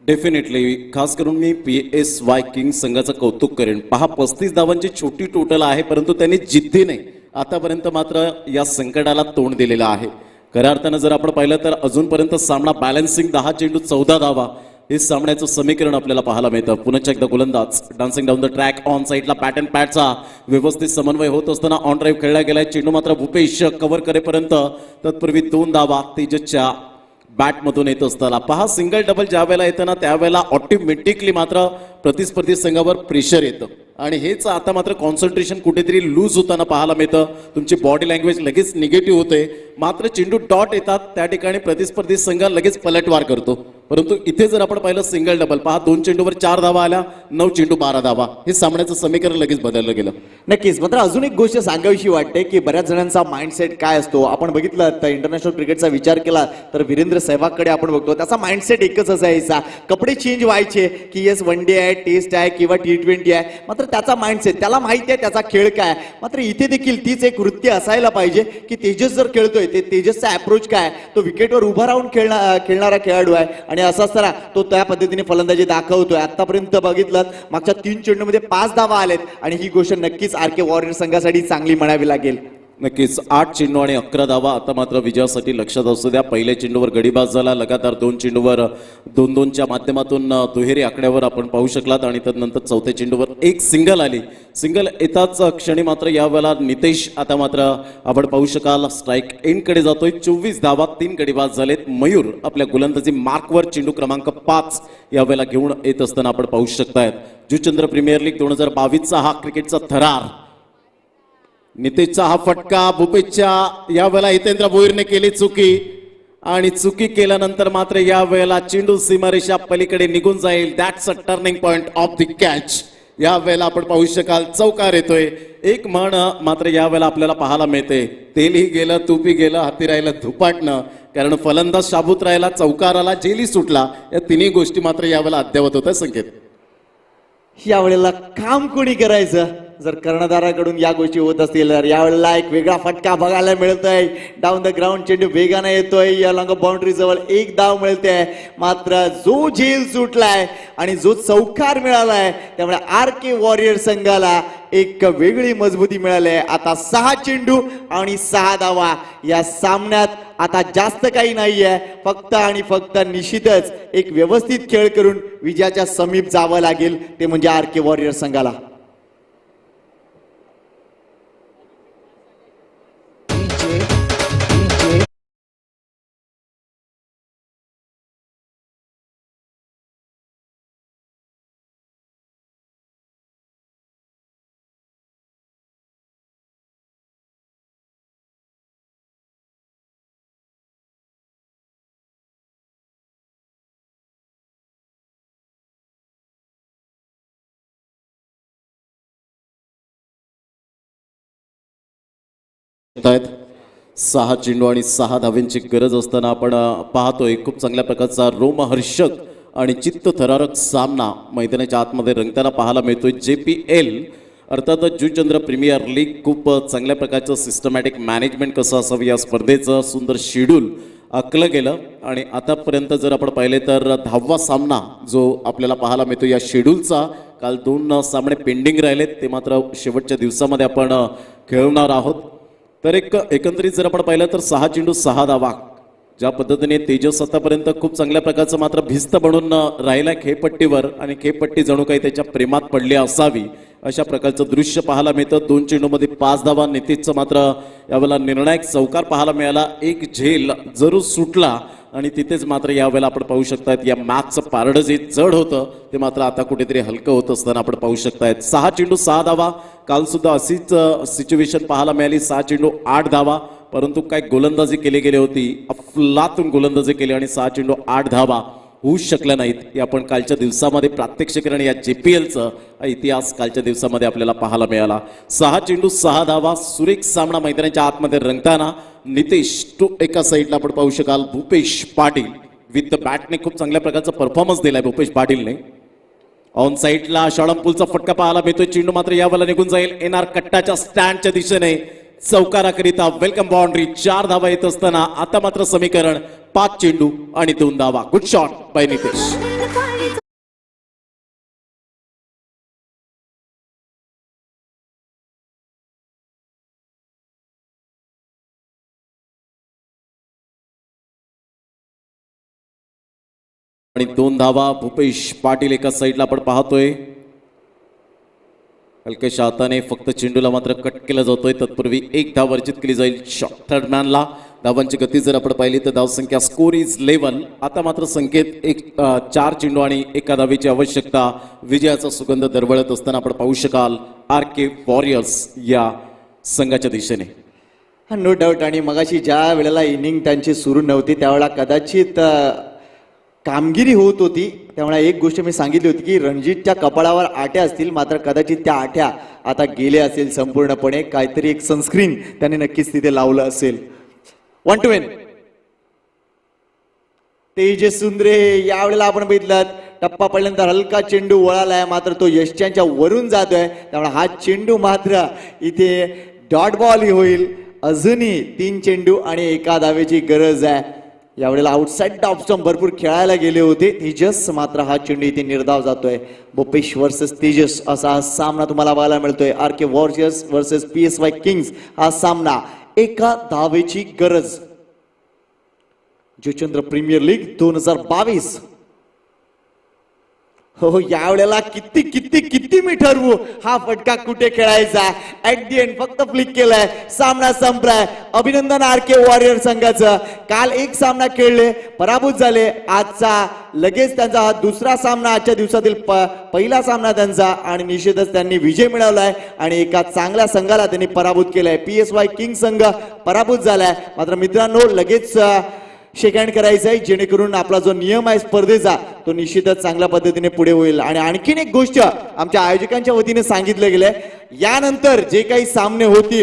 डेफिनेटली, खास करून मी PSY किंग्स संघाचं कौतुक करेन. पहा, 35 धावांची छोटी टोटल आहे, परंतु त्यांनी जिद्दीने आतापर्यंत मात्र या संकटाला तोंड दिलेलं आहे. खऱ्या अर्थानं जर आपण पाहिलं तर अजूनपर्यंत सामना बॅलन्सिंग, 10 चेंडू 14 धावा, हे सामन्याचं समीकरण आपल्याला पाहायला मिळतं. पुन्हा एकदा गोलंदाज dancing down the track, on साईडला बॅट अँड पॅडचा व्यवस्थित समन्वय होत असताना ऑन ड्राईव्ह खेळला गेलाय. चेंडू मात्र भूपेश कव्हर करेपर्यंत तत्पूर्वी 2 धावा तेजसच्या बॅटमधून येत असताना. पहा, सिंगल डबल ज्या वेळेला येतं ना त्यावेळेला ऑटोमॅटिकली मात्र प्रतिस्पर्धी संघावर प्रेशर येतं आणि हेच आता मात्र कॉन्सन्ट्रेशन कुठेतरी लूज होताना पाहायला मिळतं. तुमची बॉडी लँग्वेज लगेच निगेटिव्ह होते. मात्र चेंडू डॉट येतात त्या ठिकाणी प्रतिस्पर्धी संघ लगेच पलटवार करतो. परंतु इथे जर आपण पाहिलं सिंगल डबल, पहा 2 चेंडूवर 4 धावा आल्या, 9 चेंडू 12 धावा, हे सामन्याचं समीकरण लगेच बदललं गेलं. नक्कीच. मात्र अजून एक गोष्ट सांगावीशी वाटते की बऱ्याच जणांचा माइंडसेट काय असतो. आपण बघितलं तर इंटरनॅशनल क्रिकेटचा विचार केला तर वीरेंद्र सहवागकडे आपण बघतो, त्याचा माइंडसेट एकच असायचा, कपडे चेंज व्हायचे की येस वन डे आहे, टेस्ट आहे किंवा T20 आहे. मात्र त्याचा माइंडसेट, त्याला माहिती आहे त्याचा खेळ काय. मात्र इथे देखील तीच एक वृत्ती असायला पाहिजे की तेजस जर खेळतोय ते तेजसचा अप्रोच काय, तो विकेटवर उभा राहून खेळणारा खेळाडू आहे आणि असं असताना तो त्या पद्धतीने फलंदाजी दाखवतोय. आतापर्यंत बघितलं मागच्या 3 चेंडूमध्ये 5 धावा आलेत आणि ही गोष्ट नक्कीच RK वॉरियर संघासाठी चांगली म्हणावी लागेल. नक्कीच 8 चेंडू आणि 11 धावा आता मात्र विजयासाठी लक्षात असू द्या. पहिल्या चेंडूवर गडीबाज झाला, लगातार 2 चेंडूवर 2-2च्या माध्यमातून दुहेरी आकड्यावर आपण पाहू शकलात आणि त्यानंतर चौथ्या चेंडूवर एक सिंगल आली. सिंगल येताच क्षणी मात्र यावेळेला नितेश आता मात्र आपण पाहू शकाल स्ट्राईक एंडकडे जातोय. 24 धावा, 3 गडीबाज झालेत. मयूर आपल्या गोलंदाजी मार्कवर चेंडू क्रमांक 5 यावेळेला घेऊन येत असताना आपण पाहू शकतायत. जुचंद्र प्रीमियर लीग 2022चा हा क्रिकेटचा थरार. नितेशचा हा फटका, भूपेशच्या यावेळेला हितेंद्र भोईरने केली चुकी आणि चुकी केल्यानंतर मात्र या वेळेला चेंडू सीमारेषा पलीकडे निघून जाईल. That's a turning point of the catch. या वेळेला आपण पाहू शकाल चौकार येतोय. एक म्हण मात्र या वेळेला आपल्याला पाहायला मिळते, तेलही गेलं तूपही गेलं हाती राहिलं धुपाटणं. कारण फलंदाज शाबूत राहिला, चौकाराला जेली सुटला, या तिन्ही गोष्टी मात्र यावेळेला अद्यावत होत्या संकेत. यावेळेला काम कोणी करायचं जर कर्णधाराकडून या गोष्टी होत असतील तर यावेळेला एक वेगळा फटका बघायला मिळतोय. डाऊन द ग्राउंड चेंडू वेगाने येतोय, या लॉंग बाउंड्री जवळ एक धाव मिळते. मात्र जो झेल सुटलाय आणि जो चौकार मिळालाय त्यामुळे RK वॉरियर संघाला एक वेगळी मजबूती मिळाली आहे. आता 6 चेंडू आणि 6 धावा. या सामन्यात आता जास्त काही नाहीये, फक्त आणि फक्त निश्चितच एक व्यवस्थित खेळ करून विजयाच्या समीप जावं लागेल, ते म्हणजे RK वॉरियर संघाला. आहेत 6 चेंडू आणि 6 धाव्यांची गरज असताना आपण पाहतोय खूप चांगल्या प्रकारचा रोमहर्षक आणि चित्तथरारक सामना मैदानाच्या आतमध्ये रंगताना पाहायला मिळतोय. JPL अर्थातच जुचंद्र प्रीमियर लीग खूप चांगल्या प्रकारचं सिस्टमॅटिक मॅनेजमेंट कसं असावं या स्पर्धेचं सुंदर शेड्यूल आखलं गेलं. आणि आतापर्यंत जर आपण पाहिले तर 10वा सामना जो आपल्याला पाहायला मिळतो या शेड्यूलचा. काल 2 सामने पेंडिंग राहिलेत, ते मात्र शेवटच्या दिवसामध्ये आपण खेळवणार आहोत. तर एकंदरीत जर आपण पाहिलं तर 6 चेंडू 6 धावा. ज्या पद्धतीने तेजस आतापर्यंत खूप चांगल्या प्रकारचं मात्र भिस्त बनून राहिला खेळपट्टीवर आणि खेळपट्टी जणू काही त्याच्या प्रेमात पडली असावी अशा प्रकारचं दृश्य पाहायला मिळतं. 2 चेंडूमध्ये 5 धावा. नितीशचं मात्र यावेळेला निर्णायक चौकार पाहायला मिळाला. एक झेल जरूर सुटला आणि तिथेच मात्र यावेळेला आपण पाहू शकतायत या मॅचचं पारडं जे जड होतं ते मात्र आता कुठेतरी हलकं होत असताना आपण पाहू शकतायत. 6 चेंडू 6 धावा. काल सुद्धा अशीच सिच्युएशन पाहायला मिळाली. 6 चेंडू 8 धावा, परंतु काय गोलंदाजी केली गेली होती, अफलातून गोलंदाजी केली आणि 6 चेंडू 8 धावा होऊ शकल्या नाहीत. हे आपण कालच्या दिवसामध्ये प्रात्यक्षिक आणि या JPLचं इतिहास कालच्या दिवसामध्ये आपल्याला पाहायला मिळाला. 6 चेंडू 6 धावा. सुरेख सामना मैदानाच्या आतमध्ये रंगताना नितेश टू एका साईडला आपण पाहू शकाल. भूपेश पाटील विथ द बॅटने खूप चांगल्या प्रकारचा परफॉर्मन्स दिलाय भूपेश पाटीलने. ऑन साईडला शाळंपूलचा फटका पाहायला मिळतोय. चेंडू मात्र यावेळेला निघून जाईल. NR कट्टाच्या स्टँडच्या दिशेने चौकाराकरिता वेलकम बाउंड्री. 4 धावा येत असताना आता मात्र समीकरण 5 चेंडू आणि 2 धावा. Good shot bye Nitesh. आणि 2 धावा. भूपेश पाटील एका साईडला आपण पाहतोय. हलक्याशा हाताने फक्त चेंडूला मात्र कट केला जातोय. तत्पूर्वी 1 धाव वर्जित केली जाईल शॉट थर्ड मॅनला. धावांची गती जर आपण पाहिली तर धावसंख्या स्कोर इज 11. आता मात्र संकेत 4 चेंडू आणि 1 धावेची आवश्यकता. विजयाचा सुगंध दरवळत असताना आपण पाहू शकाल RK वॉरियर्स या संघाच्या दिशेने. No doubt. आणि मगाशी ज्या वेळेला इनिंग त्यांची सुरू नव्हती त्यावेळेला कदाचित कामगिरी होत होती. त्यामुळे एक गोष्ट मी सांगितली होती की रणजितच्या कपाळावर आठ्या असतील, मात्र कदाचित त्या आठ्या आता गेल्या असेल संपूर्णपणे. काहीतरी एक सनस्क्रीन त्याने नक्कीच तिथे लावलं असेल. 1 to win. तेजस सुंदरे यावेळेला आपण बघितलं टप्पा पडल्यानंतर हलका चेंडू वळालाय, मात्र तो यष्ट्यांच्या वरून जातोय. त्यामुळे हा चेंडू मात्र इथे डॉट बॉल होईल. अजूनही 3 चेंडू आणि 1 धावेची गरज आहे. यावेळेला आउटसाइड ऑफ स्टंप भरपूर खेळायला गेले होते तेजस, मात्र हा चेंडू इथे निर्धाव जातोय. भूपेश वर्सेस तेजस असा हा सामना तुम्हाला बघायला मिळतोय. RK warriors versus PSY kings हा सामना. 1 धावेची गरज. Juchandra premier league 2022. हो यावेळेला किती किती किती मी ठरवू हा फटका कुठे खेळायचा. ऍट दी एंड फक्त फ्लिक केलाय, सामना संपलाय. अभिनंदन RK वॉरियर संघाचं. काल 1 सामना खेळले, पराभूत झाले. आजचा लगेच त्यांचा हा दुसरा सामना, आजच्या दिवसातील पहिला सामना त्यांचा, आणि निश्चितच त्यांनी विजय मिळवलाय आणि एका चांगल्या संघाला त्यांनी पराभूत केलाय. PSY किंग संघ पराभूत झालाय. मात्र मित्रांनो लगेच शेक हँड करायचं आहे, जेणेकरून आपला जो नियम आहे स्पर्धेचा तो निश्चितच चांगल्या पद्धतीने पुढे होईल. आणि आणखीन एक गोष्ट आमच्या आयोजकांच्या वतीने सांगितलं गेलंय, यानंतर जे काही सामने होतील